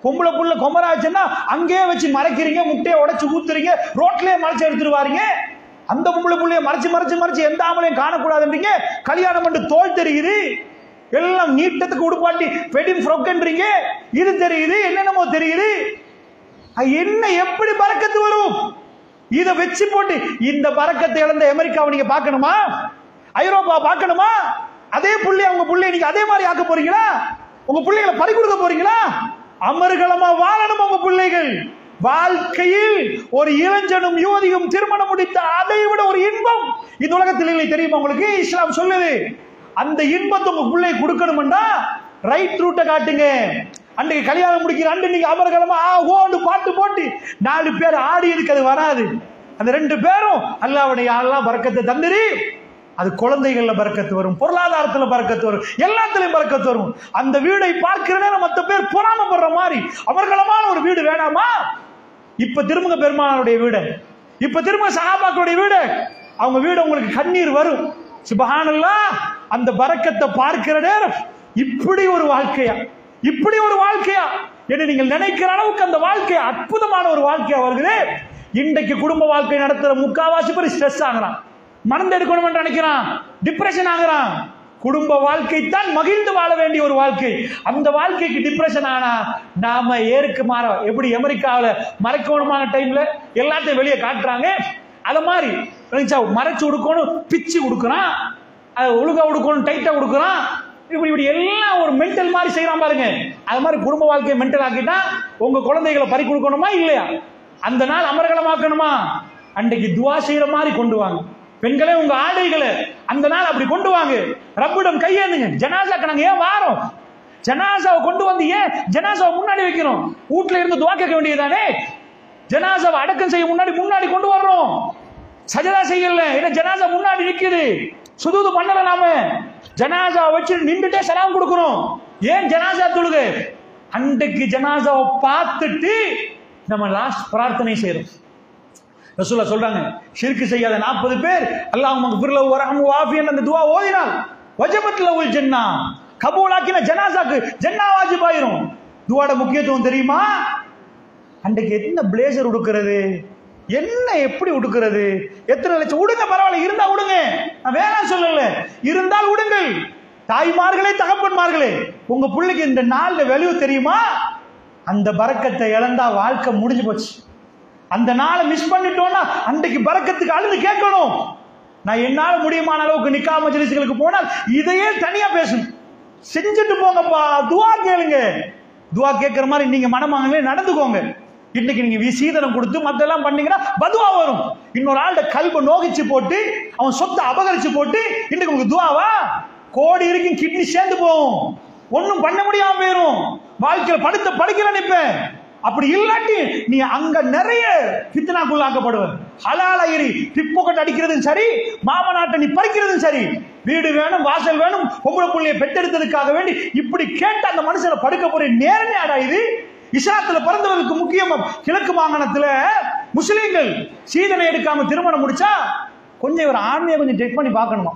பொம்பளை புள்ள கொமராச்சுன்னா அங்கேயே வச்சு மறைக்கிறீங்க, முட்டையை உடைச்சு ஊத்துறீங்க, ரோட்லயே மறைச்சு எடுத்துட்டு வாரீங்க. அந்த பொம்பளை புள்ளைய மறைச்சு மறைச்சு மறைச்சு எந்த ஆம்பளையும் காணக்கூடாதுன்றீங்க. கல்யாணம் பண்ணி தோல் தெரியுது, எல்லாம் நீட்டத்துக்கு உடுப்பாட்டி வெட்டிங் ஃப்ராக்ன்றீங்க, இது தெரியுது, என்னென்னமோ தெரியுது. என்ன எப்படி பரக்கத்து வரும்? இதை வச்சு போட்டு இந்த பரக்கத்தை இழந்த அமெரிக்காவை நீங்க பார்க்கணுமா? ஐரோப்பா பார்க்கணுமா? அதே புள்ளி அவங்க புள்ளை நீங்க அதே மாதிரி ஆக்க போறீங்களா? உங்க பிள்ளைகளை பறி கொடுக்க போறீங்களா? அமர்கலமா வாழணும் உங்க பிள்ளைகள். வாழ்க்கையில் ஒரு இளைஞனும் யுவதியும் திருமணம் முடித்த அதை விட ஒரு இன்பம் இந்த உலகத்தில் இல்லை தெரியுமா உங்களுக்கு? இஸ்லாம் சொல்லுது. அந்த இன்பத்தை உங்க பிள்ளை கொடுக்கணும்னா ரைட் ரூட்டை காட்டுங்க. அன்றைக்கு கல்யாணம் முடிக்கிற அன்று நீங்க அமர்கலமா ஓடு பாட்டு போட்டு 4 பேர் ஆடி இருக்கு, அது வராது. அந்த 2 பேரும் அல்லாஹ்வுடைய அல்லாஹ் பரக்கத்தை தந்துரு, அது குழந்தைகள்ல பரக்கத்து வரும், பொருளாதாரத்துல பரக்கத்து வரும், எல்லாத்திலையும் பரக்கத்து வரும். அந்த வீடை பார்க்கிற நேரம் மற்ற பேர் பொறாமப்படுற மாதிரி அமர்கலமான ஒரு வீடு வேணாமா? இப்ப திரும்ப பெருமானுடைய வீடு, இப்ப திரும்ப சஹாபாக்களுடைய வீடு, அவங்க வீடு உங்களுக்கு கண்ணீர் வரும். சுப்ஹானல்லாஹ். அந்த பரக்கத்தை பார்க்கிற நேரம் இப்படி ஒரு வாழ்க்கையா, இப்படி ஒரு வாழ்க்கையா என்று நீங்கள் நினைக்கிற அளவுக்கு அந்த வாழ்க்கை அற்புதமான ஒரு வாழ்க்கையா வருகிறது. இன்றைக்கு குடும்ப வாழ்க்கை நடத்துற முக்காவாசி பேர் ஸ்ட்ரெஸ் ஆகிறான், மறந்து எடுக்கணும் என்று நினைக்கிறான், டிப்ரெஷன் ஆகிறான். குடும்ப வாழ்க்கை தான் மகிழ்ந்து வாழ வேண்டிய ஒரு வாழ்க்கை. அந்த வாழ்க்கைக்கு டிப்ரெஷன் ஆனா நாம ஏற்கு மாற எப்படி அமெரிக்காவில் மறைக்கணுமான டைம்ல எல்லாத்தையும் வெளியே காட்டுறாங்க, அத மாதிரி மறைச்சு கொடுக்கணும், பிச்சு கொடுக்குறான், ஒழுங்கா கொடுக்கணும், டைட்டா கொடுக்குறான், இப்படி இப்படி எல்லாம் ஒரு மென்டல் மாதிரி செய்யறான் பாருங்க. அது மாதிரி குடும்ப வாழ்க்கையை மென்டல் ஆக்கிட்டா உங்க குழந்தைகளை பறி கொடுக்கணுமா இல்லையா? அந்த நாள் அமர்கலமாக்கணுமா? அன்றைக்கு துவா செய்யற மாதிரி கொண்டு வாங்க. பெண்களே உங்க ஆடைகளை அந்த நாள் அப்படி கொண்டு வாங்க, ரப்பிடம் கையேந்துங்க. ஜனாசாக்கு நாங்க ஏன் வாரோம்? ஜனாசாவை கொண்டு வந்து ஏன் ஜனாசாவை முன்னாடி வைக்கிறோம்? வீட்டுல இருந்து துவா கேட்க வேண்டியதுதானே? ஜனாசாவை அடக்கம் செய்ய முன்னாடி கொண்டு வர்றோம். சஜதா செய்யல, ஏன்னா ஜனாசா முன்னாடி நிக்குது, சுஜூது பண்ணல. நாம ஜனாசா வச்சு நின்றுட்டே சலாம் கொடுக்கிறோம். ஏன் ஜனாசா தொழுகை? அன்றைக்கு ஜனாசாவை பார்த்துட்டு நம்ம லாஸ்ட் பிரார்த்தனை செய்யறோம். ரசூலுல்லாஹ் சொல்றாங்க, ஷிர்க் செய்யாத 40 பேர் அல்லாஹும்ம ஃபிர்லஹு வர்ஹம்ஹு வஆஃபிஹு அந்த துஆ ஓதினால் வஜபத் லஹுல் ஜன்னah, கபூலாக்கின ஜனாசாக்கு ஜன்னா வாஜிப் ஆயிரும். துஆட முக்கியத்துவம் தெரியுமா? அன்றைக்கு என்ன பிளேசர் உடுக்கிறது, என்ன எப்படி உடுக்கிறது, எத்தனை லட்சம் உடுங்க, பரவாயில்ல இருந்தா உடுங்க, நான் வேணாம் சொல்லல, இருந்தால் உடுங்கள். தாய்மார்களே தகப்பன்மார்களே, உங்க பிள்ளைக்கு இந்த நாள்ல வெளிவு தெரியுமா? அந்த பரக்கத்தை இழந்தா வாழ்க்கை முடிஞ்சு போச்சு. அந்த நாளை மிஸ் பண்ணிட்டோம்னா அன்றைக்கு பரக்கத்துக்கு அழுது கேட்கணும். நான் என்னால முடியுமான அளவுக்கு நிக்கா மஜ்லிஸ்களுக்கு போனால் இதையே தனியா பேசணும். செஞ்சுட்டு போங்கப்பா, துவா கேளுங்க. துவா கேட்கிற மாதிரி நீங்க மனமாகவே நடந்துக்கோங்க. இன்னைக்கு நீங்க விசீதனம் கொடுத்து மத்தெல்லாம் பண்ணீங்கன்னா பதுவா வரும். இன்னொரு ஆள்கிட்ட கல்ப நோகிச்சு போட்டு அவன் சொத்தை அபகரிச்சு போட்டு இன்னைக்கு உங்களுக்கு துவாவா? கோடி இருக்கும், கிட்னி சேர்ந்து போகும், ஒன்னும் பண்ண முடியாம போயிரும். வாழ்க்கையில் படிக்கல நிப்பேன். அப்படி இல்லாட்டி நீ அங்க நிறைய ஃபித்னாக்குள்ளாக்கப்படுவ. ஹலால் ஐரி பிப்போக்கட் அடிக்கிறதும் சரி, மாமனாட்டை நீ பறிக்கிறதும் சரி, வீடு வேணும், வாசல் வேணும், பொம்பளை புள்ளைய பெற்றெடுத்ததுக்காக வேண்டி இப்படி கேட்ட அந்த மனுஷனை படுக்க போற நேரமே ஆடா இது. இஸ்லாத்துல பிறந்தவர்களுக்கு முக்கியமா கிழக்கு மாகாணத்துல முஸ்லீம்கள் சீதனை எடுக்காம திருமணம் முடிச்சா கொஞ்சம் இவர் ஆண்மையை கொஞ்சம் செக் பண்ணி பார்க்கணுமா.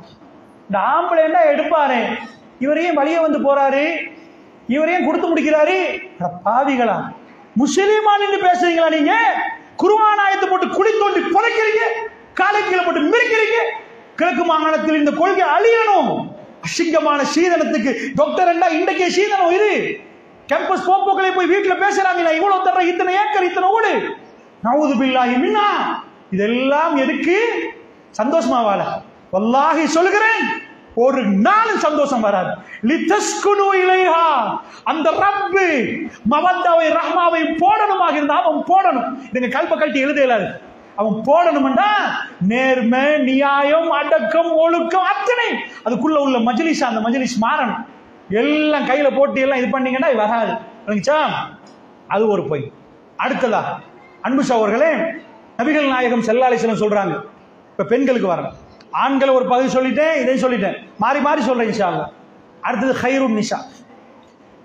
இந்த ஆம்பளை என்ன எடுப்பாரு, இவரையும் வழிய வந்து போறாரு, இவரையும் கொடுத்து முடிக்கிறாரு. பாவிகளா, முஸ்லீமா நின்று பேசுறீங்களா நீங்க? குர்ஆன் ஆயத்தை போட்டு குழி தோண்டி புதைக்கிறீங்க, காலை கீழே போட்டு மிரிக்கிறீங்க. கிழக்கு மாகாணத்தில் இந்த கொள்கை அழியணும். அசிங்கமான சீதனத்துக்கு டாக்டர் என்ன இன்றைக்கு சீதனம் இது. கேம்பஸ் போக்குகளை போய் வீட்டுல பேசுறாங்க, இவ்வளவு தர இத்தனை ஏக்கர் இத்தனை ஊடு, நவுது பில்லாஹி மின்னா. இதெல்லாம் எதுக்கு? சந்தோஷமா வாழ. வல்லாஹி சொல்கிறேன், ஒரு நாள் சந்தோஷம் வராது. லிதஸ்குனு இலைஹா, அந்த ரப்பு மவத்தாவை ரஹ்மாவை போடணுமாக இருந்தா அவன் போடணும். இதுங்க கல்ப கட்டி எழுத இயலாது. அவன் போடணும்னா நேர்மை, நியாயம், அடக்கம், ஒழுக்கம் அத்தனை அதுக்குள்ள உள்ள மஜ்லிஸ், அந்த மஜ்லிஸ் மாறணும். எல்லாம் கையில போட்டு எல்லாம் இது பண்ணீங்கன்னா வராது. அது ஒரு பொய். அடுத்ததா அன்பு சகோதரர்களே, நபிகள் நாயகம் ஸல்லல்லாஹு அலைஹி வஸல்லம் சொல்றாங்க, இப்ப பெண்களுக்கு வரணும். ஆண்கள் ஒரு பகுதி சொல்லிட்டேன், இதை சொல்லிட்டேன், மாறி மாறி சொல்றேன் இன்ஷா அல்லாஹ். அடுத்தது ஹைருன் நிசா.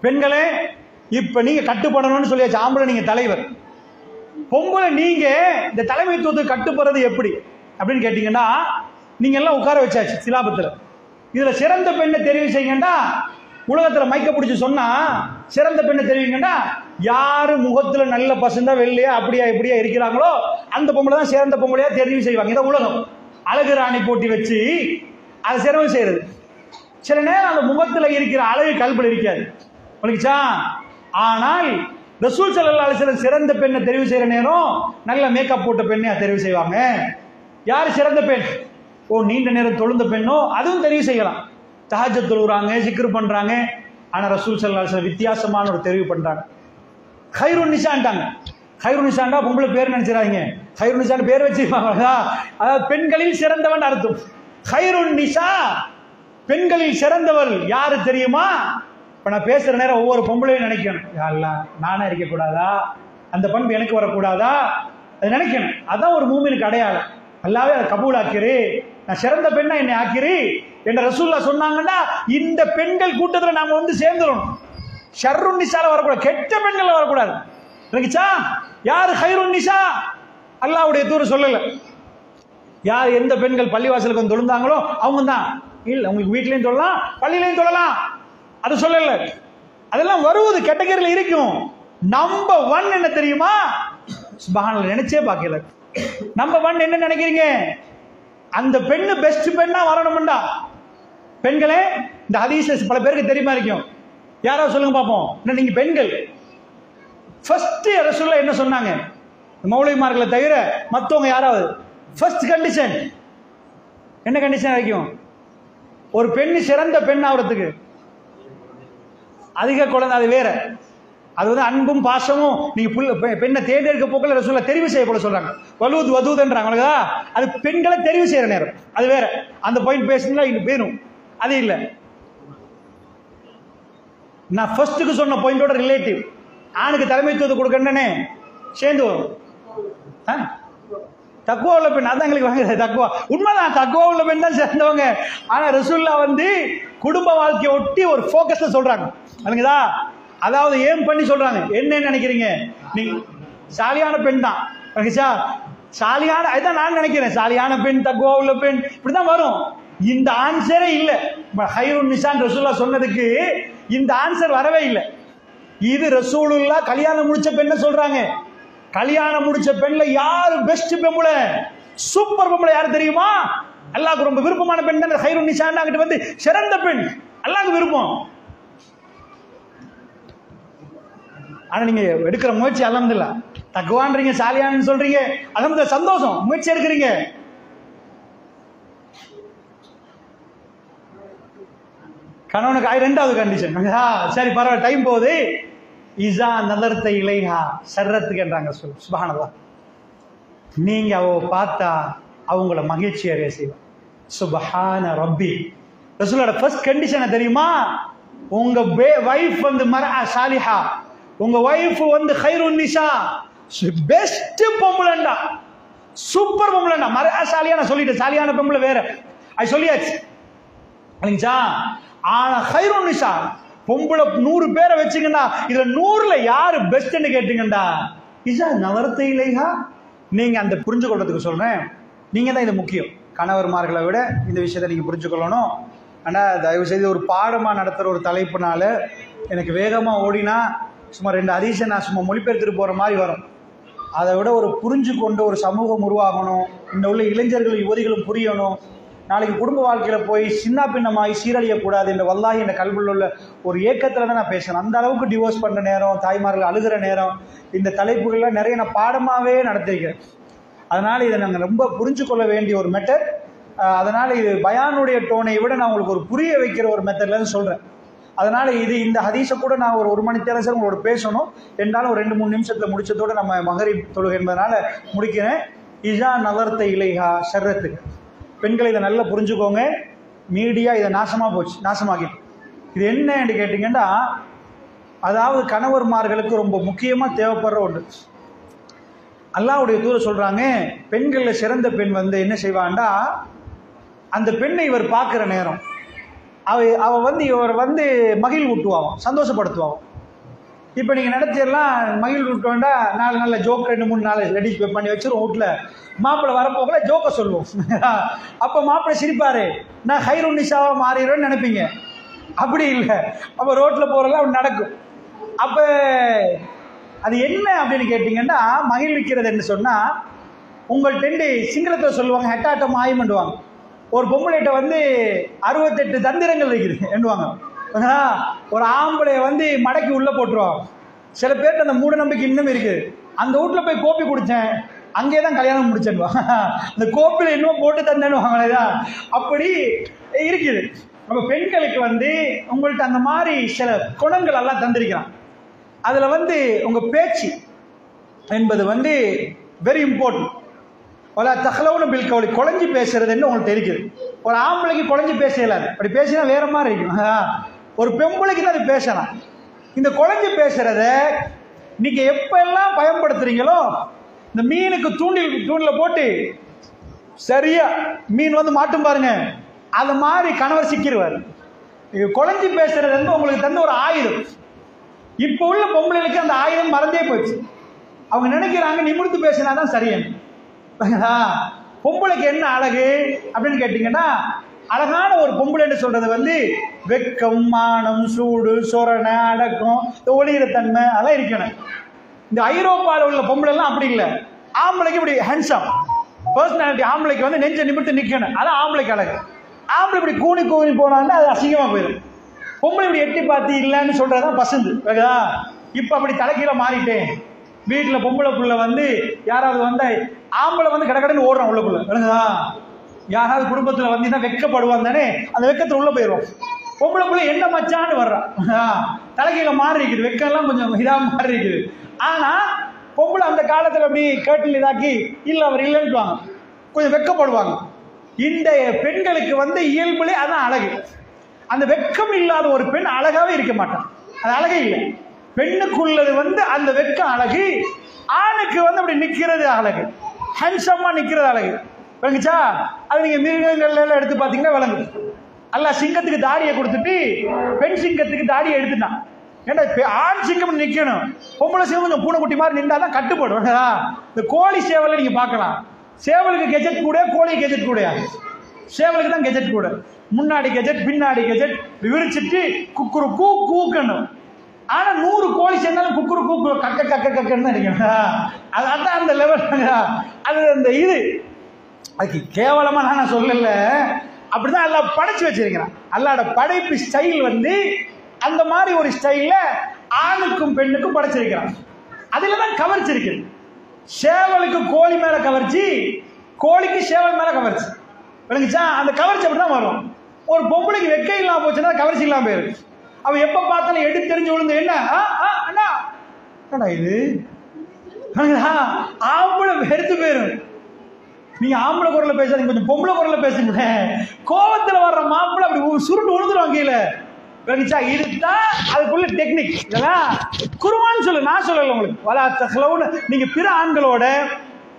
பெண்களே இப்ப நீங்க கட்டுப்படணும்னு சொல்லியாச்சு. ஆம்பளை நீங்க தலைவர், பொம்பளை நீங்க இந்த தலைமைத்துவத்துக்கு கட்டுப்படுறது எப்படி அப்படின்னு கேட்டீங்கன்னா, நீங்க எல்லாம் உட்கார வச்சாச்சு சிலாபத்துல. இதுல சிறந்த பெண்ணை தெரிவு செய்யுங்கன்னா, உலகத்துல மைக்க பிடிச்சு சொன்னா சிறந்த பெண்ணை தெரிவிங்கன்னா, யாரு முகத்துல நல்ல பசந்தா வெள்ளையா அப்படியா இப்படியா இருக்கிறாங்களோ அந்த பொம்பளை தான் சிறந்த பொம்பளையா தெரிவு செய்வாங்க. இதான் உலகம். அழகு ராணி போட்டி வச்சு அதை சிறவு செய்யறது. சில நேரம் அந்த முகத்துல இருக்கிற அழகு கல்புல இருக்காது. ஆனால் ரசூல் ஸல்லல்லாஹு அலைஹி வஸல்லம் சிறந்த பெண்ணை தெரிவு செய்யற நேரம் நல்ல மேக்கப் போட்ட பெண்ணை தெரிவு செய்வாங்க. யாரு சிறந்த பெண்? நீண்ட நேரம் தொழுந்த பெண்ணோ அதுவும் தெரிவு செய்யலாம். தஹஜ்ஜுத் தொழுறாங்க, சிக்ர் பண்றாங்க. ஆனா ரசூல் ஸல்லல்லாஹு அலைஹி வஸல்லம் வித்தியாசமான ஒரு தெரிவு பண்றாங்க. ஹைருன் நிசான்டாங்க. ஹைருன் நிசான்டா பொம்பளை பேர் நினைச்சிடாதீங்க, ஹைருன் நிசான் பேர் வச்சிருப்பாங்க. அதாவது பெண்களில் சிறந்தவன் அர்த்தம். ஹைருன் நிசா, பெண்களில் சிறந்தவள் யாரு தெரியுமா? இப்ப நான் பேசுற நேரம் ஒவ்வொரு பொம்பளையும் நினைக்கணும், யாரெல்லாம் நானா இருக்க கூடாதா, அந்த பண்பு எனக்கு வரக்கூடாதா, அது நினைக்கணும். அதான் ஒரு மூமினுக்கு அடையாளம். அல்லாவே அதை கபூல் ஆக்கிரு, நான் சிறந்த பெண்ணா என்னை ஆக்கிரு என்ற ரசூலுல்லாஹ் சொன்னாங்கன்னா, இந்த பெண்கள் கூட்டத்தில் நாம வந்து சேர்ந்துடணும். ஷர்ருன் நிசால வரக்கூடாது, கெட்ட பெண்கள் வரக்கூடாது. யாரு ஹைருன் நிசா? அல்லாஹ்வுடைய தூதர் சொல்லல. யார் எந்த பெண்கள் பள்ளிவாசலுக்கு வந்து தொழுந்தாங்களோ அவங்க தான். இல்ல, உங்களுக்கு வீட்லயும் தொழலாம், பள்ளியிலையும் தொழலாம், அது சொல்லல. அதெல்லாம் வருவது கேட்டகரியில் இருக்கும். நம்பர் 1 என்ன தெரியுமா? சுப்ஹானல்லாஹ், நினைச்சே பார்க்கல. நம்பர் 1 என்ன நினைக்கிறீங்க? அந்த பெண்ணு பெஸ்ட் பெண்ணா வரணும்டா. பெண்களே, இந்த ஹதீஸ் பல பேருக்கு தெரியுமா இருக்கும். யாராவது சொல்லுங்க பாப்போம். நீங்க பெண்கள் ஃபர்ஸ்ட் ரசூலுல்லாஹ் என்ன சொன்னாங்க? மௌலவிமார்களை தவிர மற்றவங்க யாராவது ஃபர்ஸ்ட் கண்டிஷன் என்ன கண்டிஷன் வைக்கும்? ஒரு பெண்ணு சிறந்த பெண் ஆகிறதுக்கு அதிக குழந்தை, அது வேற. அது வந்து அன்பும் பாசமும். நீங்க பெண்ணை தேர்ந்தெடுக்க போக்கல ரசூலுல்லாஹ் தெரிவு செய்ய போல சொல்றாங்க. வலூத் வதூத்ன்றாங்க. அது பெண்களை தெரிவு செய்யற நேரம், அது வேற. அந்த பாயிண்ட் பேசுனீங்களா இது வேணும், அது இல்ல. நான் ஃபர்ஸ்ட்டுக்கு சொன்ன பாயிண்டோட ரிலேட்டிவ். ஆணுக்கு தலைமைத்துவத்தை கொடுக்கணுன்னே சேர்ந்து வரும். தக்குவா உள்ள பெண், அதான் எங்களுக்கு வாங்க தக்குவா. உண்மைதான், தக்குவா உள்ள பெண் தான் சேர்ந்தவங்க. ஆனா ரசூலுல்லாஹ் வந்து குடும்ப வாழ்க்கையை ஒட்டி ஒரு ஃபோக்கஸ்ல சொல்றாங்க. அதுங்கதா, அதாவது ஏம் பண்ணி சொல்றாங்க. என்ன நினைக்கிறீங்க? நீங்க சாலியான பெண் தான், சாலியான, அதுதான் நான் நினைக்கிறேன். சாலியான பெண், தக்குவா உள்ள பெண், இப்படிதான் வரும். இந்த ஆன்சரே இல்ல. ஹைருன் நிசான் ரசூலுல்லாஹ் சொன்னதுக்கு இந்த ஆன்சர் வரவே இல்லை. இது ரசூலுல்லாஹ் கல்யாணம் முடிச்ச பெண்ணை சொல்றாங்க. கல்யாணம் முடிச்ச பெண்ல யாரு பெஸ்ட் பெண்புல, சூப்பர் பெண்புல யாரு தெரியுமா? அல்லாஹ்வுக்கு ரொம்ப விருப்பமான பெண் தான் ஹைருன் நிசான். அங்கிட்டு வந்து சிறந்த பெண், அல்லாஹ்வுக்கு விருப்பம். ஆனா நீங்க எடுக்கிற முயற்சி அல்ஹம்துலில்லாஹ், தக்வான்றீங்க, சாலியான்னு சொல்றீங்க, அல்ஹம்துலில்லாஹ், சந்தோஷம், முயற்சி எடுக்கிறீங்க. கணவனுக்கு 2வது கண்டிஷன். சரி பரவாயில்ல, டைம் போகுது. இஸா நதர்த இலைஹா ஷர்ரத்துக்குன்றாங்க. சுப்ஹானல்லாஹ், நீங்க அவ பார்த்தா அவங்கள மகிழ்ச்சி அடைய செய்வா. சுப்ஹான ரப்பி. ரசூலுல்லாஹ் ஃபர்ஸ்ட் கண்டிஷன் தெரியுமா? உங்க வைஃப் வந்து மர்ஆ சாலிஹா, உங்க வைஃப் வந்து ஹைருன் நிசா, பெஸ்ட் பொம்பளண்டா, சூப்பர் பொம்பளண்டா. மர்ஆ சாலிஹா நான் சொல்லிட்டேன், சாலியான பொம்பளை வேற, அது சொல்லியாச்சு. ஆனா ஹைருன் நிசா பொம்பளை 100 பேரை வச்சுங்கன்னா இதுல 100ல யாரு பெஸ்ட்னு கேட்டீங்கடா, இஸா நவர்த இலைஹா. நீங்க அந்த புரிஞ்சு கொள்றதுக்கு சொல்றேன், நீங்க தான் இது முக்கியம். கணவர்மார்களை விட இந்த விஷயத்தை நீங்க புரிஞ்சு கொள்ளணும். ஆனா தயவு செய்து ஒரு பாடமா நடத்துற ஒரு தலைப்புனால எனக்கு வேகமா ஓடினா சும்மா 2 ஹதீஸை நான் சும்மா மொழிபெயர்த்துட்டு போற மாதிரி வரும். அதை விட ஒரு புரிஞ்சு கொண்டு ஒரு சமூகம் உருவாகணும். இந்த உள்ள இளைஞர்களும் யுவதிகளும் புரியணும். நாளைக்கு குடும்ப வாழ்க்கையில போய் சின்ன பின்னமாகி சீரழியக்கூடாது என்ற வல்லாஹி இந்த கல்வியில் உள்ள ஒரு ஏக்கத்துல தான் நான் பேசுறேன். அந்த அளவுக்கு டிவோர்ஸ் பண்ற நேரம், தாய்மார்கள் அழுகிற நேரம், இந்த தலைப்புகள்லாம் நிறைய நான் பாடமாவே நடத்திருக்கிறேன். அதனால இதை நாங்கள் ரொம்ப புரிஞ்சு கொள்ள வேண்டிய ஒரு மெத்தட். அதனால இது பயானுடைய டோனை விட நான் உங்களுக்கு ஒரு புரிய வைக்கிற ஒரு மெத்தட்ல சொல்றேன். அதனால இந்த ஹதீஸை கூட நான் ஒரு 1 மணி நேரம் உங்களோட பேசணும். என்றாலும் ஒரு 2-3 நிமிஷத்துல முடிச்சதோட நம்ம மகரிப் தொழுகை என்பதனால முடிக்கிறேன். இஸா நவர்த இலைஹா ஷர்ரத்துக்கு. பெண்களை இதை நல்லா புரிஞ்சுக்கோங்க. மீடியா இதை நாசமாக்கிட்டு இது என்னன்னு கேட்டீங்கன்னா, அதாவது கணவர்மார்களுக்கு ரொம்ப முக்கியமா தேவைப்படுற ஒன்று. அல்லாஹ்வுடைய தூதர் சொல்றாங்க, பெண்கள்ல சிறந்த பெண் வந்து என்ன செய்வான்டா, அந்த பெண்ணை இவர் பார்க்கிற நேரம் அவ வந்து இவர் வந்து மகிழ் ஊட்டுவாங்க, சந்தோஷப்படுத்துவாங்க. இப்போ நீங்கள் நினைச்சிடலாம், மகிழ் ஊட்ட வேண்டா, 4 நல்ல ஜோக் 2-3 ரெடி பண்ணி வச்சிரும் வீட்டில். மாப்பிள்ளை வரப்போகல ஜோக்கை சொல்லுவோம். அப்போ மாப்பிள்ளை சிரிப்பாரு, நான் ஹைருன் நிஷாவாக மாறிடுவேன்னு நினைப்பீங்க. அப்படி இல்லை, அப்போ ரோட்டில் போகிறதெல்லாம் அப்படி நடக்கும். அப்போ அது என்ன அப்படின்னு கேட்டிங்கன்னா, மகிழ்விக்கிறது என்ன சொன்னால், உங்கள் டெண்டு சிங்களத்தில் சொல்லுவாங்க ஹெட்டாட்டம் ஆயுமெண்டுவாங்க. ஒரு பொம்பளைகிட்ட வந்து 68 தந்திரங்கள் இருக்குது என்னுவாங்க. ஒரு ஆம்பளைய வந்து மடக்கி உள்ளே போட்டுருவாங்க. சில பேர்கிட்ட அந்த மூட நம்பிக்கை இன்னும் இருக்குது. அந்த வீட்டில் போய் கோப்பி குடித்தேன், அங்கே தான் கல்யாணம் முடிச்சேன்னுவாங்க. அந்த கோப்பில் இன்னும் போட்டு தந்தேன்னுவாங்களேதான். அப்படி இருக்குது. நம்ம பெண்களுக்கு வந்து உங்கள்கிட்ட அந்த மாதிரி சில குணங்கள் எல்லாம் தந்திருக்கிறான். அதில் வந்து உங்கள் பேச்சு என்பது வந்து வெரி இம்பார்ட்டன்ட். ஒரு தகலவுன்னு பில் கவலை குழஞ்சி பேசுறதுன்னு உங்களுக்கு தெரியுது. ஒரு ஆம்பளைக்கு குழஞ்சி பேச இயலாது, அப்படி பேசினா வேற மாதிரி இருக்கும். ஒரு பெம்பளைக்கு தான் அது பேசலாம். இந்த குழஞ்சி பேசுறத நீங்க எப்ப எல்லாம் பயன்படுத்துறீங்களோ, இந்த மீனுக்கு தூண்டில போட்டு சரியா மீன் வந்து மாட்டும் பாருங்க, அது மாதிரி கணவர் சிக்கிடுவார். குழஞ்சி பேசுறது வந்து உங்களுக்கு தந்த ஒரு ஆயுதம். இப்ப உள்ள பொம்பளைகளுக்கு அந்த ஆயுதம் மறந்தே போச்சு. அவங்க நினைக்கிறாங்க நிமிர்ந்து பேசினாதான் சரியான. பொம்பளைக்கு என்ன அழகு அப்படின்னு கேட்டீங்கன்னா, அழகான ஒரு பொம்பளைன்னு சொல்றது வந்து வெக்கம், மானம், சூடு, சொரணை, அடக்கம், ஒளிகிற தன்மை அதெல்லாம் இருக்கணும். இந்த ஐரோப்பாவில் உள்ள பொம்பளை எல்லாம் அப்படி இல்லை. ஆம்பளைக்கு இப்படி ஹேண்ட்ஸம் பர்சனாலிட்டி, ஆம்பளைக்கு வந்து நெஞ்ச நிமிர்த்து நிற்கணும், அதான் ஆம்பளைக்கு அழகு. ஆம்பளை இப்படி கூணி போனான்னா அது அசிங்கமா போயிடும். பொம்பளை இப்படி எட்டி பார்த்து இல்லைன்னு சொல்றதுதான் பசந்து. இப்ப அப்படி தலைக்கீழ மாறிட்டேன். வீட்டில் பொம்பளை புள்ள வந்து யாராவது வந்தா, ஆம்பளை வந்து கடக்கடன்னு ஓடுறான் உள்ளக்குள்ள, விளங்குதா? யாராவது குடும்பத்தில் வந்தீங்கன்னா வெக்கப்படுவாங்க தானே, அந்த வெக்கத்தில் உள்ள போயிடும். பொம்பளை புள்ள என்ன மச்சான்னு வர்றான், தலைகீழ மாறி இருக்குது, வெக்கம்லாம் கொஞ்சம் இதாக மாறி இருக்குது. ஆனா பொம்பளை அந்த காலத்தில் அப்படி கேட்டில் இதாக்கி இல்லை அவர் இல்லைன்னுவாங்க, கொஞ்சம் வெக்கப்படுவாங்க. இந்த பெண்களுக்கு வந்து இயல்புலே அதான் அழகு. அந்த வெக்கம் இல்லாத ஒரு பெண் அழகாவே இருக்க மாட்டான், அது அழகே இல்லை. பெண்ணுக்குள்ளது வந்து அந்த வெக்கம் அழகு, ஆணுக்கு வந்து அப்படி நிற்கிறது அழகு, ஹேண்ட்ஸமா நிற்கிறது அழகு. விளங்குச்சா? அது நீங்க மிருகங்கள்ல எல்லாம் எடுத்து பார்த்தீங்கன்னா விளங்கு. அல்ல சிங்கத்துக்கு தாடியை கொடுத்துட்டு பெண் சிங்கத்துக்கு தாடியை எடுத்துட்டான். ஏன்னா ஆண் சிங்கம் நிற்கணும், பொம்பளை சிங்கம் கொஞ்சம் பூனைக்குட்டி மாதிரி நின்றாதான் கட்டுப்படும். இந்த கோழி சேவலை நீங்க பார்க்கலாம், சேவலுக்கு கெஜெட் கூட, கோழி கெஜெட் கூட. சேவலுக்கு தான் கெஜெட் கூட, முன்னாடி கெஜெட் பின்னாடி கெஜெட் விரிச்சிட்டு குக்குரு கூக்கணும். ஆனா 100 கோழி சேர்ந்தாலும் குக்குரு கூக்கு கக்க கக்க கக்கன்னு தான் இருக்கணும். அதான் அந்த லெவல். அது அந்த இது அதுக்கு கேவலமா நான் சொல்லல, அப்படிதான் எல்லாம் படைச்சு வச்சிருக்கிறான். அல்லாட படைப்பு ஸ்டைல் வந்து அந்த மாதிரி ஒரு ஸ்டைல்ல ஆணுக்கும் பெண்ணுக்கும் படைச்சிருக்கிறான். அதுலதான் கவர்ச்சி. சேவலுக்கு கோழி மேல கவர்ச்சி, கோழிக்கு சேவல் மேல கவர்ச்சி. விளங்குச்சா? அந்த கவர்ச்சி அப்படிதான் வரும். ஒரு பொம்பளைக்கு வெக்க இல்லாம போச்சுன்னா கவர்ச்சி இல்லாம போயிருக்கு. அவ எப்ப பார்த்தாலும் எடுத்து தெரிஞ்சு விழுந்து என்ன இது ஆம்பளை வெறுத்து போயிரும். நீங்க ஆம்பளை குரல்ல பேசாதீங்க, கொஞ்சம் பொம்பளை குரல்ல பேசுங்க. கோவத்துல வர்ற மாப்பிள்ளை அப்படி சுருண்டு விழுந்துருவாங்க கீழே. இதுதான் அதுக்குள்ள டெக்னிக். இதெல்லாம் குருவான்னு சொல்லு, நான் சொல்லல உங்களுக்கு. வலா தஹ்லவுன, நீங்க பிற ஆண்களோட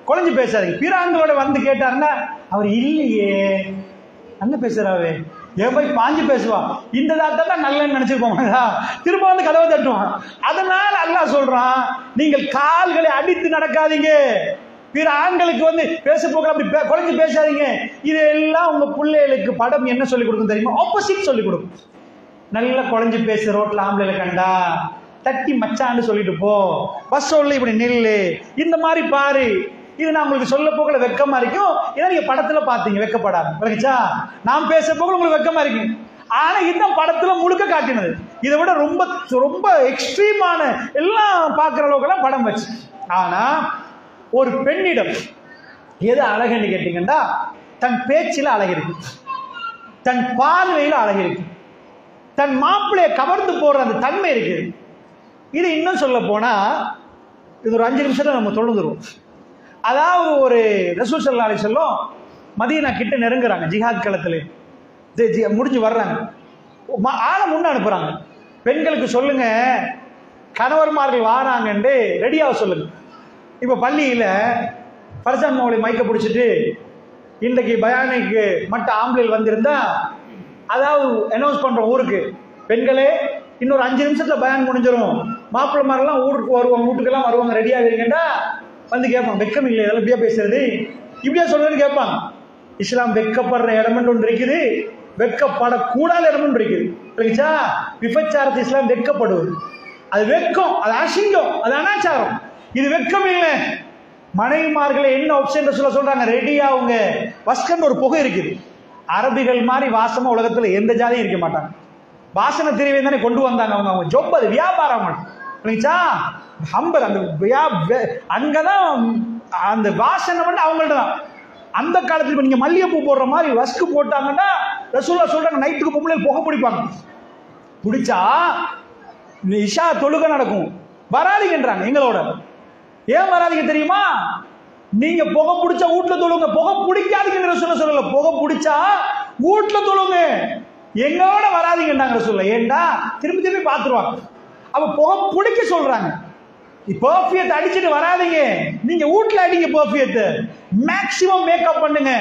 குழஞ்சு பேசாதீங்க. பிற ஆண்களோட வந்து கேட்டாருன்னா அவர் இல்லையே நல்ல பேசுறாவே, ஏன் போய் பாஞ்சு பேசுவான், இந்த தாத்தா தான் நல்லன்னு நினைச்சிருப்போம், திரும்ப வந்து கதவை தட்டுவான். அதனால அல்லாஹ் சொல்றான், நீங்கள் கால்களை அடித்து நடக்காதீங்க. பிற ஆண்களுக்கு வந்து பேச போக அப்படி குழஞ்சு பேசாதீங்க. இதெல்லாம் உங்க பிள்ளைகளுக்கு படம் என்ன சொல்லிக் கொடுக்கும் தெரியுமா? ஆப்போசிட் சொல்லிக் கொடுக்கும். நல்லா குழஞ்சு பேசு, ரோட்ல ஆம்பளைல கண்டா தட்டி மச்சான்னு சொல்லிட்டு போ, பஸ் சொல்ல இப்படி நில்லு, இந்த மாதிரி பாரு. இது நான் உங்களுக்கு சொல்ல போகல வெக்கமா இருக்கும். ஏன்னா நீங்க படத்துல பாத்தீங்க வெக்கப்படாது. விளங்குச்சா? நான் பேச போக உங்களுக்கு வெக்கமா இருக்கு. ஆனா இந்த படத்துல முழுக்க காட்டினது. இதை விட ரொம்ப ரொம்ப எக்ஸ்ட்ரீமான எல்லாம் பார்க்கிற அளவுக்கு எல்லாம் படம் வச்சு. ஆனா ஒரு பெண்ணிடம் எது அழகுன்னு கேட்டீங்கன்னா, தன் பேச்சில அழகு இருக்கு, தன் பார்வையில அழகு இருக்கு, தன் மாப்பிள்ளைய கவர்ந்து போடுற அந்த தன்மை இருக்கு. இது இன்னும் சொல்ல போனா, இது ஒரு 5 நிமிஷத்துல நம்ம தொழுந்துருவோம். அதாவது ஒரு ரசூல் ஸல்லல்லாஹு அலைஹி வஸல்லம் மதீனா கிட்ட நெருங்குறாங்க, ஜிஹாத் களத்துல முடிஞ்சு வர்றாங்க. ஆளை முன்ன அனுப்புறாங்க. பெண்களுக்கு சொல்லுங்க, கணவர்மார்கள் வாராங்கன்னு ரெடியாக சொல்லுங்க. இப்போ பள்ளியில் பரசான் மௌலி மைக்க பிடிச்சிட்டு இன்றைக்கு பயானிக்கு மட்டும் ஆம்பளைகள் வந்திருந்தா, அதாவது அனௌன்ஸ் பண்ணுறோம் ஊருக்கு, பெண்களே இன்னொரு 5 நிமிஷத்தில் பயான் முடிஞ்சிடும், மாப்பிள்ளைமாரெல்லாம் ஊருக்கு வருவாங்க, வீட்டுக்கெல்லாம் வருவாங்க, ரெடியாக இருக்கேன்டா வந்து கேட்பாங்க. வெக்கம் இல்லை இதெல்லாம் இப்படியா பேசுறது, இப்படியா சொல்றதுன்னு கேட்பாங்க. இஸ்லாம் வெக்கப்படுற இடம்னு ஒன்று இருக்குது, வெக்கப்படக்கூடாத இடம்னு இருக்குது. புரியுச்சா? விபச்சாரத்தை இஸ்லாம் வெக்கப்படுவது, அது வெக்கம், அது அசிங்கம், அது அனாச்சாரம். இது வெக்கம் இல்லை. மனைவிமார்களை என்ன ஆப்ஷன் சொல்றாங்க, ரெடியாவுங்க. வஸ்கன் ஒரு புகை இருக்குது, அரபிகள் மாதிரி வாசமா உலகத்துல எந்த ஜாதியும் இருக்க மாட்டாங்க. வாசனை திரிவை தானே கொண்டு வந்தாங்க அவங்க, அவங்க ஜொப், அது வியாபாரம். புரியுச்சா? ஹம்பல் அந்த அங்கதான் அந்த வாசனை வந்து அவங்கள்ட்ட தான். அந்த காலத்துல நீங்க மல்லிகைப்பூ போடுற மாதிரி வஸ்கு போட்டாங்கன்னா ரசூலுல்லாஹ் சொல்றாங்க, நைட்டுக்கு பொம்பளை புகை பிடிப்பாங்க. பிடிச்சா இஷா தொழுகை நடக்கும், வராதிங்கன்றாங்க எங்களோட. ஏன் வராதிங்க தெரியுமா? நீங்க புகை பிடிச்சா வீட்டுல தொழுங்க, புகை பிடிக்காதீங்கன்னு ரசூலுல்லாஹ் சொல்லல, புகை பிடிச்சா வீட்டுல தொழுங்க, எங்களோட வராதிங்கன்றாங்க ரசூலுல்லாஹ். ஏண்டா திரும்பி திரும்பி பார்த்துருவாங்க. அப்ப புகை பிடிக்க சொல்றாங்க. பெர்ஃபியூம் அடிச்சுட்டு வராதீங்க, நீங்க வீட்டுல அடிங்க பெர்ஃபியூம், மேக்சிமம் மேக்கப் பண்ணுங்க,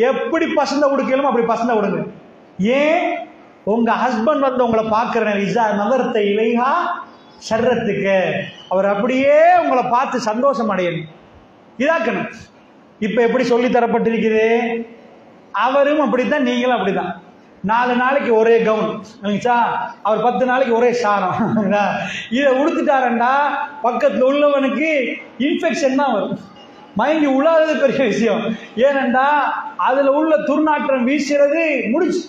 எப்படி பசந்த உடுக்கலுமோ அப்படி பசந்த விடுங்க. ஏன்? உங்க ஹஸ்பண்ட் வந்து உங்களை பார்க்கிற நகரத்தை இலையா சர்றத்துக்கு, அவர் அப்படியே உங்களை பார்த்து சந்தோஷம் அடையணும், இதாக்கணும். இப்ப எப்படி சொல்லி தரப்பட்டிருக்குது, அவரும் அப்படித்தான், நீங்களும் அப்படித்தான். 4 நாளைக்கு ஒரே கவுன், அவர் 10 நாளைக்கு ஒரே சாரம். இதை உடுத்துட்டாரண்டா பக்கத்தில் உள்ளவனுக்கு இன்ஃபெக்ஷன் தான் வரும், மயங்கி உள்ளாதது பெரிய விஷயம். ஏனண்டா அதுல உள்ள துர்நாற்றம் வீசுறது முடிச்சு.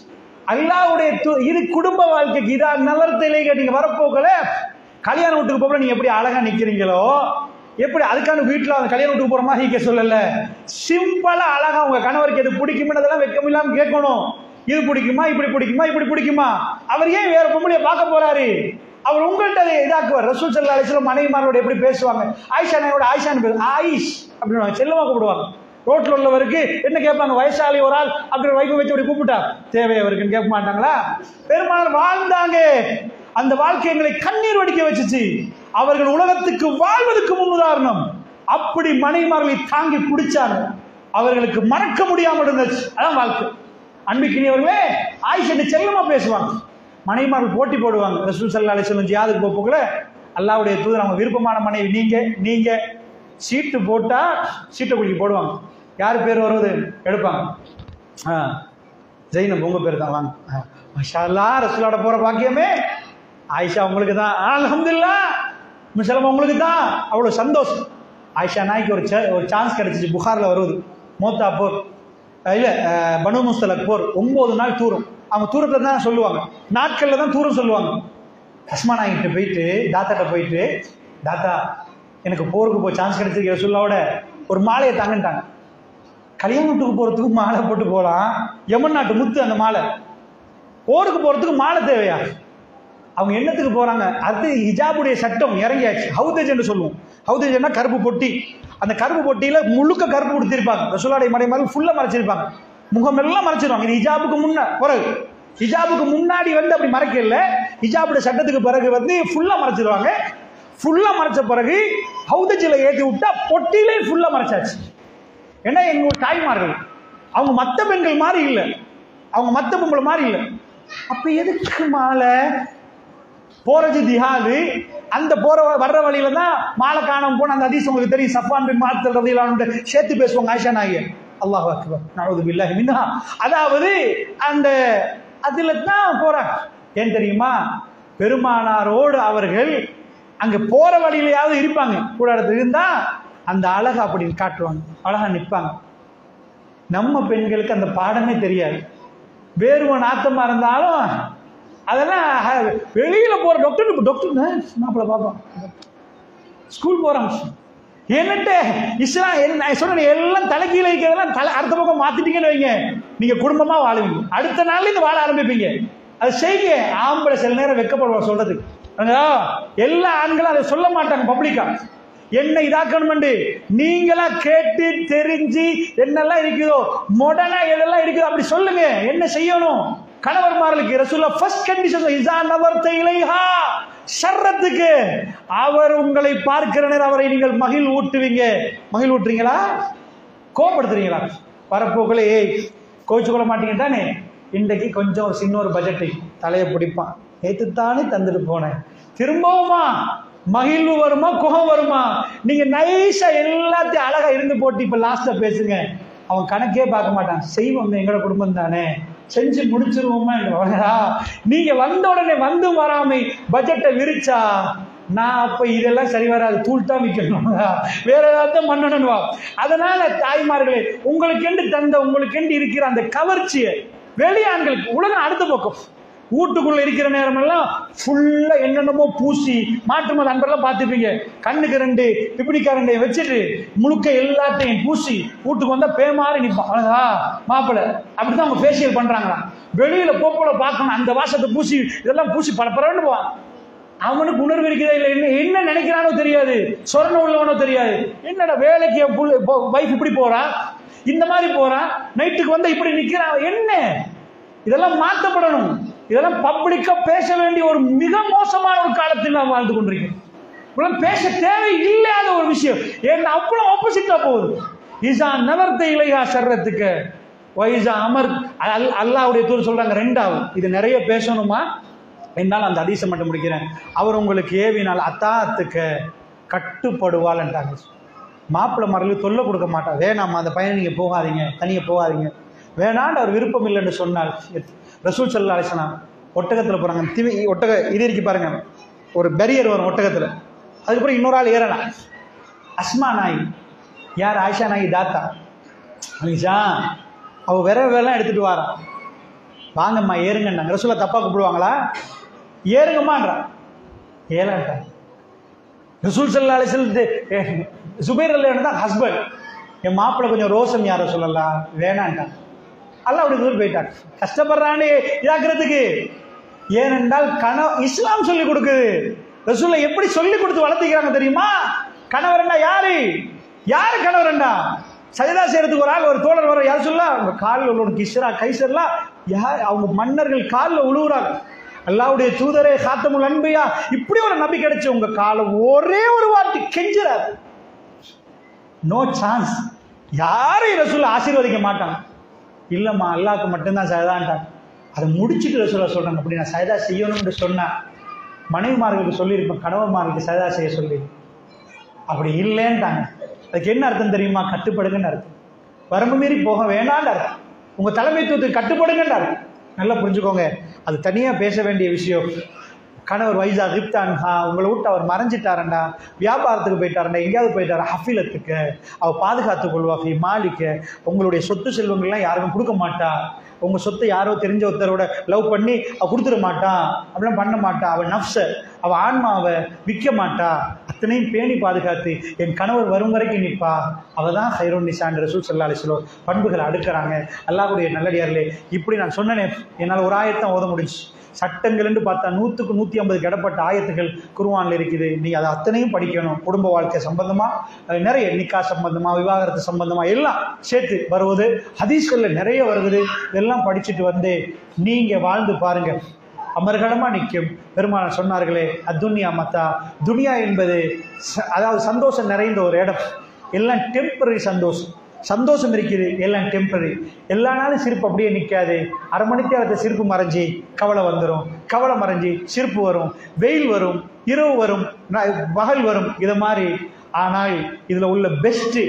அல்லாஹ்வுடைய இது குடும்ப வாழ்க்கைக்கு இதா நலர்த்திலே நீங்க வரப்போக்கல கல்யாண வீட்டுக்கு போக நீங்க எப்படி அழகா நிக்கிறீங்களோ, எப்படி அதுக்கான வீட்டுல அந்த கல்யாண வீட்டுக்கு போற மாதிரி நீங்க சொல்லல, சிம்பிளா அழகா உங்க கணவருக்கு எது பிடிக்கும்ன்றதெல்லாம் வெக்கம் இல்லாம கேட்கணும். இது பிடிக்குமா, இப்படி பிடிக்குமா, இப்படி பிடிக்குமா? அவர் ஏன் வேற பொம்பளைய பார்க்க போறாரு? அவர் உங்கள்கிட்ட இதாக்குவார். ரசூல் ஸல்லல்லாஹு அலைஹி வஸல்லம் மனைவிமாரோட எப்படி பேசுவாங்க, ஆயிஷா நாயோட ஆயிஷான்னு பேசு, ஆயிஷ் அப்படின்னு செல்லமா கூப்பிடுவாங்க. ரோட்ல உள்ளவருக்கு என்ன கேட்பாங்க, வயசாளி ஒரு ஆள் அப்படி வைப்பு வச்சு அப்படி கூப்பிட்டா தேவை அவருக்குன்னு கேட்க மாட்டாங்களா? பெருமாள் வாழ்ந்தாங்க, அந்த வாழ்க்கை எங்களை கண்ணீர் வடிக்க வச்சுச்சு. அவர்கள் உலகத்துக்கு வாழ்வதற்கு முன்னுதாரணம். அப்படி மனைவிமார்களை தாங்கி பிடிச்சாங்க, அவர்களுக்கு மறக்க முடியாமல் இருந்துச்சு. அதான் வாழ்க்கை. அன்பிக்கினியவர்களே, ஆயிஷா செல்லமா பேசுவாங்க, மனைவிமார்கள் போட்டி போடுவாங்க. ரசூல் ஸல்லல்லாஹு அலைஹி வஸல்லம் ஜியாதுக்கு போகல, அல்லாஹ்வுடைய தூதர் அவங்க விருப்பமான மனைவி நீங்க சீட்டு போட்டா சீட்டை குலுக்கி போடுவாங்க, யார் பேர் வருவது எடுப்பாங்க. ஜெயினப் உங்க பேர் தான், வாங்க. மாஷா அல்லாஹ், ரசூலோட போற பாக்கியமே ஆயிஷா உங்களுக்கு தான், அல்ஹம்துலில்லாஹ். முஸலமா உங்களுக்கு தான். அவ்வளவு சந்தோஷம். ஆயிஷா நாய்க்கு ஒரு சான்ஸ் கிடைச்சிச்சு. புகார்ல வருவது, மோத்தா போர் இல்ல பனு முஸ்தலக் போர் 9 நாள் தூரம். அவங்க தூரத்துல தான் சொல்லுவாங்க, நாட்கள்ல தான் தூரம் சொல்லுவாங்க. அஸ்மா நாய்கிட்ட போயிட்டு தாத்தாட்ட போயிட்டு, தாத்தா எனக்கு போருக்கு போய் சான்ஸ் கிடைச்சிருக்கிற சொல்லாவோட ஒரு மாலையை தாங்கன்ட்டாங்க. கல்யாணத்துக்கு போறதுக்கு மாலை போட்டு போகலாம், யமன் நாட்டு முத்து அந்த மாலை, போருக்கு போறதுக்கு மாலை தேவையா? அவங்க என்னத்துக்கு போறாங்க? அது ஹிஜாபுடைய சட்டம் இறங்கியாச்சு. ஹவுதேஜ் என்று சொல்லுவோம். ஹவுதேஜ்னா கருப்பு பொட்டி. அந்த கருப்பு பொட்டியில முழுக்க கருப்பு கொடுத்திருப்பாங்க. ரசூலுல்லாஹி மறைமார்கள் ஃபுல்லா மறைச்சிருப்பாங்க, முகம் எல்லாம் மறைச்சிருவாங்க. இது ஹிஜாபுக்கு முன்ன பிறகு, ஹிஜாபுக்கு முன்னாடி வந்து அப்படி மறைக்கல, ஹிஜாபுடைய சட்டத்துக்கு பிறகு வந்து ஃபுல்லா மறைச்சிருவாங்க. ஃபுல்லா மறைச்ச பிறகு ஹவுதேஜில் ஏற்றி விட்டா பொட்டியிலே ஃபுல்லா மறைச்சாச்சு. ஏன்னா எங்களோட தாய்மார்கள் அவங்க மற்ற பெண்கள் மாதிரி இல்லை, அவங்க மற்ற பொம்பளை மாதிரி இல்லை. அப்ப எதுக்கு மாலை? போறது ஜிஹாது, அந்த போற வர்ற வழியில தான் மாலை காணாம போன அந்த ஹதீஸ் உங்களுக்கு தெரியும். சஃப்வான் பின் முஅத்தல் ரலியல்லாஹு அன்ஹு சேர்த்து பேசுவாங்க ஆயிஷா நாயகி. அல்லாஹு அக்பர், நஊது பில்லாஹி மின்ஹா. அதாவது அந்த அதுல தான் போறாங்க. ஏன் தெரியுமா? பெருமானாரோடு அவர்கள் அங்க போற வழியிலையாவது இருப்பாங்க, கூட இருந்தா அந்த அழகா அப்படின்னு காட்டுவாங்க, அழகா நிற்பாங்க. நம்ம பெண்களுக்கு அந்த பாடமே தெரியாது. வேறுவ நாத்தமா இருந்தாலும் அதெல்லாம் வெளியில போற டாக்டர் மாப்பிள்ள பார்ப்போம், ஸ்கூல் போறாங்க. என்னட்டு இஸ்லாம் சொன்ன எல்லாம் தலைக்கீழ இருக்கிறதெல்லாம் அடுத்த பக்கம் மாத்திட்டீங்கன்னு வைங்க, நீங்க குடும்பமா வாழுவீங்க, அடுத்த நாள்ல இருந்து வாழ ஆரம்பிப்பீங்க. அது செய்ய ஆம்பளை சில நேரம் வெக்கப்படுவாங்க சொல்றதுக்கு. எல்லா ஆண்களும் அதை சொல்ல மாட்டாங்க பப்ளிக்கா. என்ன இதாக்கணும், நீங்களா கேட்டு தெரிஞ்சு என்னெல்லாம் இருக்குதோ, மொடனா எதெல்லாம் இருக்குதோ அப்படி சொல்லுங்க. என்ன செய்யணும்? கணவர்மார்களுக்கு ரசூலுல்லாஹ் ஃபர்ஸ்ட் கண்டிஷன் இஸா நவர்த இலைஹா ஷர்ரத்துக்கு, அவர் உங்களை பார்க்கிற நேரம் அவரை நீங்கள் மகிழ் ஊட்டுவீங்க. மகிழ் ஊட்டுறீங்களா? கோபப்படுத்துறீங்களா? வரப்போக்களே கோச்சு கொள்ள மாட்டீங்க தானே. இன்றைக்கு கொஞ்சம் சின்ன ஒரு பட்ஜெட்டு தலையை பிடிப்பான். நேற்று தானே தந்துட்டு போனேன், திரும்பவுமா மகிழ்வு வருமா குகம் வருமா? நீங்க நைஸா எல்லாத்தையும் அழகா இருந்து போட்டு இப்ப லாஸ்ட்ல பேசுங்க. அவன் கணக்கே பார்க்க மாட்டான். செய்வோம், எங்களோட குடும்பம் தானே, செஞ்சு முடிச்சிருவோமா. நீங்க வந்த உடனே வந்து வராமை பட்ஜெட்டை விரிச்சா நான் அப்ப இதெல்லாம் சரி வராது, தூள் தான் விற்கணும், வேற ஏதாவது மன்னனும். அதனால தாய்மார்களே, உங்களுக்கென்று தந்த உங்களுக்கென்று இருக்கிற அந்த கவர்ச்சியை வெளியாண்களுக்கு உலகம் அடுத்த பக்கம் வீட்டுக்குள்ள இருக்கிற நேரம் எல்லாம் ஃபுல்லா என்னென்னமோ பூசி மாற்று மத அன்பெல்லாம் பார்த்துப்பீங்க. கண்ணுக்கு 2 பிப்பிடிக்காரண்டையை வச்சுட்டு முழுக்க எல்லாத்தையும் பூசி வீட்டுக்கு வந்தா பேமாறி நிற்பான். அழகா மாப்பிள்ளை அப்படிதான் அவங்க ஃபேஷியல் பண்றாங்களா. வெளியில போல பார்க்கணும் அந்த வாசத்தை பூசி இதெல்லாம் பூசி பரப்பரன்னு போவான். அவனுக்கு உணர்வு இருக்கிறதா இல்லை, என்ன நினைக்கிறானோ தெரியாது, சொரண உள்ளவனோ தெரியாது. என்னடா வேலைக்கு வைஃப் இப்படி போறான், இந்த மாதிரி போறான், நைட்டுக்கு வந்து இப்படி நிக்கிறான், என்ன இதெல்லாம் மாற்றப்படணும். இதெல்லாம் பப்ளிக்கா பேச வேண்டிய ஒரு மிக மோசமான ஒரு காலத்தில் நாம் வாழ்ந்து கொண்டிருக்கோம். பேச தேவை இல்லாத ஒரு விஷயம், ஏன்னா அவ்வளவு ஆப்போசிட்டா போகுது. இஸா நவர்த இலைஹா ஷர்ரத்துக்கு வைஸா அமர் அல்லாஹ்வுடைய தூதர் சொல்றாங்க. 2வது இது நிறைய பேசணுமா என்னால் அந்த ஹதீஸை மட்டும் முடிக்கிறேன். அவர் உங்களுக்கு ஏவினால் அத்தாத்துக்கு கட்டுப்படுவாள் என்றாங்க. மாப்பிள்ளை மரலுக்கு தொல்லை கொடுக்க மாட்டார். வேணாமா அந்த பையனை நீங்க போகாதீங்க, தனியாக போகாதீங்க, வேணான்னு அவர் விருப்பம் இல்லைன்னு சொன்னால் ரசூல் ஸல்லல்லாஹு அலைஹி வஸல்லம் ஒட்டகத்தில் போறாங்க. ஒட்டக இது இருக்கு பாருங்க, ஒரு பேரியர் வரும் ஒட்டகத்தில், அதுக்கப்புறம் இன்னொரு ஆள் ஏறலாம். அஸ்மா நாய் யார்? ஆயிஷா நாய் தாத்தா. ஆயிஷா அவ வேலாம் எடுத்துட்டு வாரா, வாங்கம்மா ஏறுங்கன்னாங்க. ரசூலுல்லாஹ் தப்பா கூப்பிடுவாங்களா? ஏறுங்கம்மான்றா, ஏலான்ட்டாங்க. ரசூல் ஸல்லல்லாஹு அலைஹி வஸல்லம் ஜுபைர் ரலியல்லாஹு தான் ஹஸ்பண்ட், என் மாப்பிள்ளை கொஞ்சம் ரோசம் யார சொல்லலாம், வேணான்ட்டாங்க. அல்லாஹ் அப்படி தூரம் போயிட்டாங்க. கஷ்டப்படுறானே இதாக்குறதுக்கு. ஏனென்றால் இஸ்லாம் சொல்லி கொடுக்குது. ரசூலை எப்படி சொல்லி கொடுத்து வளர்த்துக்கிறாங்க தெரியுமா? கணவர்னா யாரு? யாரு கணவர்னா? சஜதா செய்யறதுக்கு ஒரு ஆள், ஒரு தோழர் வர, யார் சொல்ல அவங்க காலில் உள்ள கிஸ்ரா கைசர்லாம் யார்? அவங்க மன்னர்கள் காலில் உழுவுறாங்க. அல்லாஹ்வுடைய தூதரே காத்தமுல் அன்பியா, இப்படி ஒரு நபி கிடைச்சு உங்க காலை ஒரே ஒரு வாட்டி கெஞ்சுறாரு. No chance. யாரையும் ரசூல் ஆசீர்வதிக்க மாட்டாங்க. இல்லம்மா அல்லாஹ்க்கு மட்டும்தான் சஜதான்ட்டாங்க. அதை முடிச்சுட்டு ரசூலுல்லாஹ் சொல்றாங்க, அப்படி நான் சஜதா செய்யணும்னு சொன்னா மனைவிமார்களுக்கு சொல்லியிருப்பேன், கணவன்மார்களுக்கு சஜதா செய்ய சொல்லி. அப்படி இல்லைன்ட்டாங்க. அதுக்கு என்ன அர்த்தம் தெரியுமா? கட்டுப்படுங்கன்னு அர்த்தம். வரம்பு மீறி போக வேணான்னு அர்த்தம். உங்க தலைமைத்துவத்துக்கு கட்டுப்படுங்கன்னு அர்த்தம். நல்லா புரிஞ்சுக்கோங்க, அது தனியா பேச வேண்டிய விஷயம். கணவர் வைஸா கிப்தான்ஹா, உங்களை விட்டு அவர் மறைஞ்சிட்டாரண்டா, வியாபாரத்துக்கு போயிட்டாரண்டா, எங்கேயாவது போயிட்டாரா, ஹஃபிலத்துக்கு அவர் பாதுகாத்துக் கொள்வா, மாலிக்க உங்களுடைய சொத்து செல்வங்கள்லாம் யாருக்கும் கொடுக்க மாட்டா, உங்க சொத்தை யாரோ தெரிஞ்ச ஒருத்தரோட லவ் பண்ணி அவ கொடுத்துட மாட்டா, அப்படிலாம் பண்ண மாட்டா, அவள் நஃப்ஸ அவ ஆன்மாவை விற்க மாட்டா, அத்தனையும் பேணி பாதுகாத்து என் கணவர் வரும் வரைக்கும் நிற்பா, அவள் தான் ஹைரோன் நிசான் ரசூல் ஸல்லல்லாஹு அலைஹி வஸல்லம் பண்புகளை அடுக்கிறாங்க. அல்லாஹ்வுடைய நல்லடியார்களே, இப்படி நான் சொன்னேனே, என்னால் ஒரு ஆயத்தான் ஓத முடிஞ்சு. சட்டங்கள் என்று பார்த்தா 100க்கு 150 கிடப்பட்ட ஆயத்துகள் குர்ஆன்ல இருக்குது. நீ அதை அத்தனையும் படிக்கணும். குடும்ப வாழ்க்கை சம்பந்தமா நிறைய, நிக்கா சம்பந்தமா, விவாகரத்து சம்பந்தமா எல்லாம் சேர்த்து வருவது, ஹதீஸ்கள்ல நிறைய வருது. இதெல்லாம் படிச்சுட்டு வந்து நீங்க வாழ்ந்து பாருங்க, அமர்கலமா நிற்கும். பெருமானார் சொன்னார்களே, அத்துன்யா மத்தா, துனியா என்பது அதாவது சந்தோஷம் நிறைந்த ஒரு இடம். எல்லாம் டெம்பரரி சந்தோஷம். சந்தோஷம் இருக்குது, எல்லாம் டெம்பரரி. எல்லா நாளும் சிரிப்பு அப்படியே நிற்காது. அரை மணிக்கு சிரிப்பு மறைஞ்சி கவலை வந்துடும், கவலை மறைஞ்சி சிரிப்பு வரும், வெயில் வரும், இரவு வரும், பகல் வரும், இதை மாதிரி. ஆனால் இதில் உள்ள பெஸ்ட்டு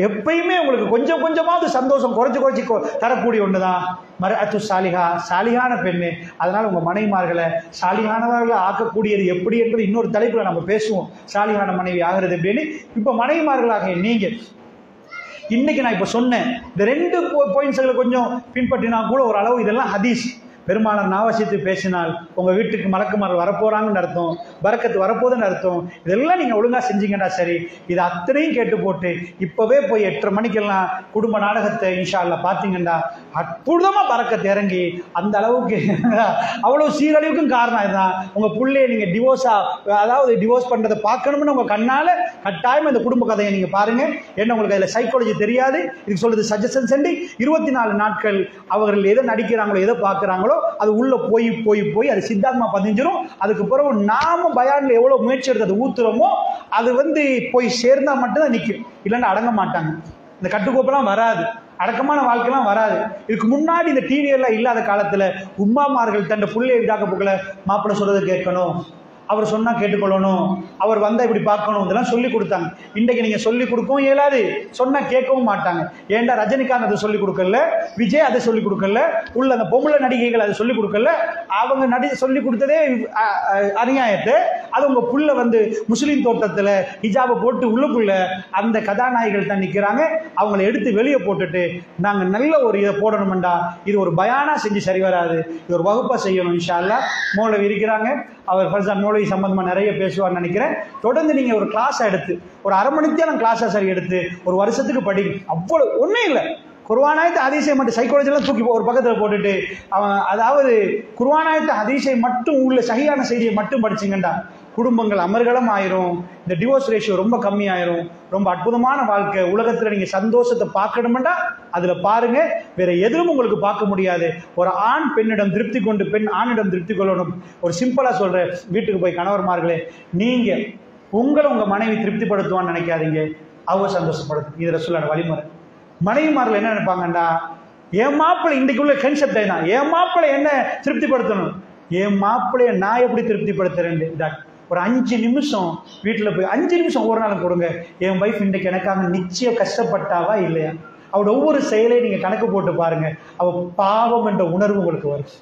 எப்பயுமே உங்களுக்கு கொஞ்சம் கொஞ்சமாவது சந்தோஷம் குறைச்சி தரக்கூடிய ஒன்று தான் மர்அத்து சாலிஹா, சாலிஹான பெண்ணு. அதனால் உங்கள் மனைவிமார்களை சாலிஹானவர்களை ஆக்கக்கூடியது எப்படி என்பது இன்னொரு தலைப்பில் நம்ம பேசுவோம். சாலிஹான மனைவி ஆகிறது அப்படின்னு. இப்போ மனைவிமார்களாக நீங்கள் இன்னைக்கு நான் இப்போ சொன்னேன், இந்த 2 பாயிண்ட்ஸ்களை கொஞ்சம் பின்பற்றினா கூட ஒரு அளவு இதெல்லாம் ஹதீஸ். பெருமானார் நாவசித்து பேசினால் உங்கள் வீட்டுக்கு மலக்குமார்கள் வரப்போகிறாங்கன்னு அர்த்தம், பரக்கத்து வரப்போகுதுன்னு அர்த்தம். இதெல்லாம் நீங்கள் ஒழுங்காக செஞ்சீங்கன்னா சரி. இது அத்தனையும் கேட்டு போட்டு இப்போவே போய் 8:30 மணிக்கெல்லாம் குடும்ப நாடகத்தை இன்ஷா அல்லாஹ் பார்த்தீங்கன்னா அற்புதமா பறக்கத்து இறங்கி அந்த அளவுக்கு அவ்வளவு சீரழிவுக்கும் காரணம் இதுதான். உங்க பிள்ளைய நீங்க டிவோர்ஸ் பண்றதை பார்க்கணும்னு உங்க கண்ணால கட்டாயம் இந்த குடும்ப கதையை நீங்க பாருங்க. என்ன உங்களுக்கு அதுல சைக்காலஜி தெரியாது, இதுக்கு சொல்றது சஜஷன் செஞ்சு 24 நாட்கள் அவர்கள் எதை நடிக்கிறாங்களோ எதை பார்க்குறாங்களோ அது உள்ள போய் போய் போய் அது சித்தாத்மா பதிஞ்சிரும். அதுக்கு பிறகு நாம பயான்ல எவ்வளவு முயற்சி எடுத்து அதை ஊத்துறோமோ அது போய் சேர்ந்தா மட்டும்தான் நிற்கும், இல்லைன்னா அடங்க மாட்டாங்க. இந்த கட்டுக்கோப்பெல்லாம் வராது, அடக்கமான வாழ்க்கைலாம் வராது. இதுக்கு முன்னாடி இந்த டிவி எல்லாம் இல்லாத காலத்துல உம்மாமார்கள் தன் பிள்ளையை இதாக்க போக்கல மாப்பிள்ளை சொல்றதை கேட்கணும், அவர் சொன்னா கேட்டுக்கொள்ளணும், அவர் வந்தா இப்படி பார்க்கணும், இதெல்லாம் சொல்லி கொடுத்தாங்க. இன்றைக்கு நீங்க சொல்லி கொடுக்கவும் இயலாது, சொன்னா கேட்கவும் மாட்டாங்க. ஏன்டா ரஜினிகாந்த் அதை சொல்லி கொடுக்கல, விஜய் அதை சொல்லி கொடுக்கல, உள்ள அந்த பொம்பளை நடிகைகள் அதை சொல்லி கொடுக்கல. அவங்க சொல்லி கொடுத்ததே அநியாயத்தை. அது உங்க புள்ள முஸ்லீம் தோட்டத்துல ஹிஜாபை போட்டு உள்ளுக்குள்ள அந்த கதாநாயகிகள் தான் நிக்கிறாங்க. அவங்களை எடுத்து வெளியே போட்டுட்டு நாங்க நல்ல ஒரு இதை போடணும்டா, இது ஒரு பயானா செஞ்சு சரி வராது, இது ஒரு வகுப்பா செய்யணும். இன்ஷா அல்லாஹ் மௌலவி இருக்கிறாங்க, அவர் ஃபர்சான் மௌலவி சம்பந்தமா நிறைய பேசுவார்னு நினைக்கிறேன். தொடர்ந்து நீங்க ஒரு கிளாஸ் எடுத்து ஒரு அரை மணித்தியாலம் கிளாஸா சரி எடுத்து ஒரு வருஷத்துக்கு படிங்க. அவ்வளவு ஒன்றும் இல்லை, குர்ஆனாயத்து ஹதீஸை மட்டும் சைக்காலஜிலாம் தூக்கி ஒரு பக்கத்தில் போட்டுட்டு அதாவது குர்ஆனாயத்து ஹதீஸை மட்டும் உள்ள சஹீஹான செய்தியை மட்டும் படிச்சிங்கண்டா குடும்பங்கள் அமர்கலம் ஆயிரும், இந்த டிவோர்ஸ் ரேஷியோ ரொம்ப கம்மியாயிரும். ரொம்ப அற்புதமான வாழ்க்கை. உலகத்தில் நீங்க சந்தோஷத்தை பார்க்கணும்டா அதுல பாருங்க, வேற எதுவும் உங்களுக்கு பார்க்க முடியாது. ஒரு ஆண் பெண்ணிடம் திருப்தி கொண்டு பெண் ஆணிடம் திருப்தி கொள்ளணும். ஒரு சிம்பிளா சொல்ற, வீட்டுக்கு போய் கணவர்மார்களே, நீங்க உங்களை உங்க மனைவி திருப்திப்படுத்துவான்னு நினைக்காதீங்க, அவ சந்தோஷப்படுத்தும். இது ரசூலோட வழிமுறை. மனைவிமார்கள் என்ன நினைப்பாங்கண்டா, என் மாப்பிள்ளை இன்றைக்கு உள்ள கன்செப்ட் தான், என் மாப்பிள்ளை என்ன திருப்திப்படுத்தணும், என் மாப்பிள்ளைய நான் எப்படி திருப்திப்படுத்துறேன். ஒரு 5 நிமிஷம் வீட்டில் போய் 5 நிமிஷம் ஒரு நாள் கொடுங்க. என் வைஃப் இன்றைக்கு எனக்காக நிச்சயம் கஷ்டப்பட்டாவா இல்லையா, அவளோட ஒவ்வொரு செயலையும் நீங்க கணக்கு போட்டு பாருங்க. அவ பாவம் என்ற உணர்வு உங்களுக்கு வரும்,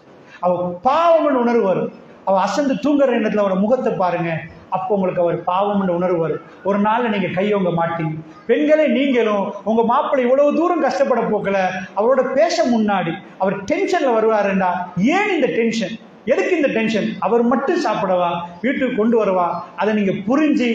அவ பாவம் என்ற உணர்வு வரும். அவ அசந்து தூங்குற எண்ணத்துல அவரோட முகத்தை பாருங்க, அப்போ உங்களுக்கு அவர் பாவம் என்ற உணர்வு வரும். ஒரு நாள் நீங்க கையவங்க மாட்டீங்க. பெண்களே, நீங்களும் உங்க மாப்பிள்ளை இவ்வளவு தூரம் கஷ்டப்பட போக்கல, அவரோட பேச முன்னாடி அவர் டென்ஷன்ல வருவாருண்டா, ஏன் இந்த டென்ஷன், எதுக்கு இந்த டென்ஷன், அவர் மட்டும் சாப்பிடவா, வீட்டுக்கு கொண்டு வரவா, அதை நீங்க புரிஞ்சு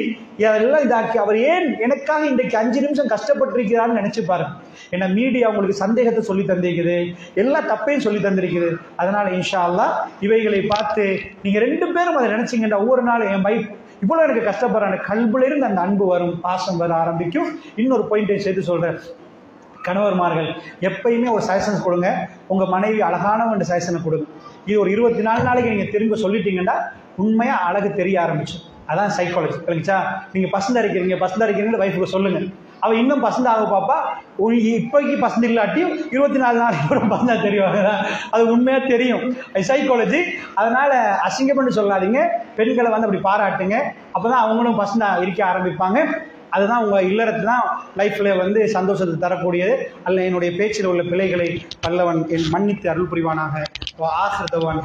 எல்லாம் இதாக்கி அவர் ஏன் எனக்காக இன்றைக்கு 5 நிமிஷம் கஷ்டப்பட்டிருக்கிறான்னு நினைச்சு பாருங்க. ஏன்னா மீடியா உங்களுக்கு சந்தேகத்தை சொல்லி தந்திருக்குது, எல்லா தப்பையும் சொல்லி தந்திருக்குது. அதனால இன்ஷா அல்லாஹ் இவைகளை பார்த்து நீங்க 2 பேரும் அதை நினைச்சீங்கன்னா ஒவ்வொரு நாள் என் வைஃப் இவ்வளவு எனக்கு கஷ்டப்படுறாங்க, கல்புல இருந்து அந்த அன்பு வரும், பாசம் வர ஆரம்பிக்கும். இன்னொரு பாயிண்டையும் சேர்த்து சொல்றேன், கணவர்மார்கள் எப்பயுமே ஒரு சஜஷன்ஸ் கொடுங்க, உங்க மனைவி அழகான ஒரு சஜஷனை கொடுங்க. இது ஒரு 24 நாளைக்கு நீங்க திரும்ப சொல்லிட்டீங்கன்னா உண்மையா அழகு தெரிய ஆரம்பிச்சு. அதான் சைக்காலஜி. இல்லைங்களா, நீங்க பசந்த அரைக்கிறீங்க வைஃபுக்கு சொல்லுங்க, அவ இன்னும் பசந்த ஆக பாப்பா. இப்போக்கி பசந்த இல்லாட்டியும் 24 நாளைக்கு கூட பசந்தா தெரியும், அது உண்மையா தெரியும், சைக்காலஜி. அதனால அசிங்கம் பண்ணி சொல்லாதீங்க, பெண்களை அப்படி பாராட்டுங்க, அப்பதான் அவங்களும் பசந்தா இருக்க ஆரம்பிப்பாங்க. அதுதான் உங்க இல்லறத்து தான் லைஃப்ல சந்தோஷத்தை தரக்கூடியது. அல்ல என்னுடைய பேச்சில் உள்ள பிழைகளை வல்லவன் என் மன்னித்து அருள் புரிவானாக. ஆசிரதவான்.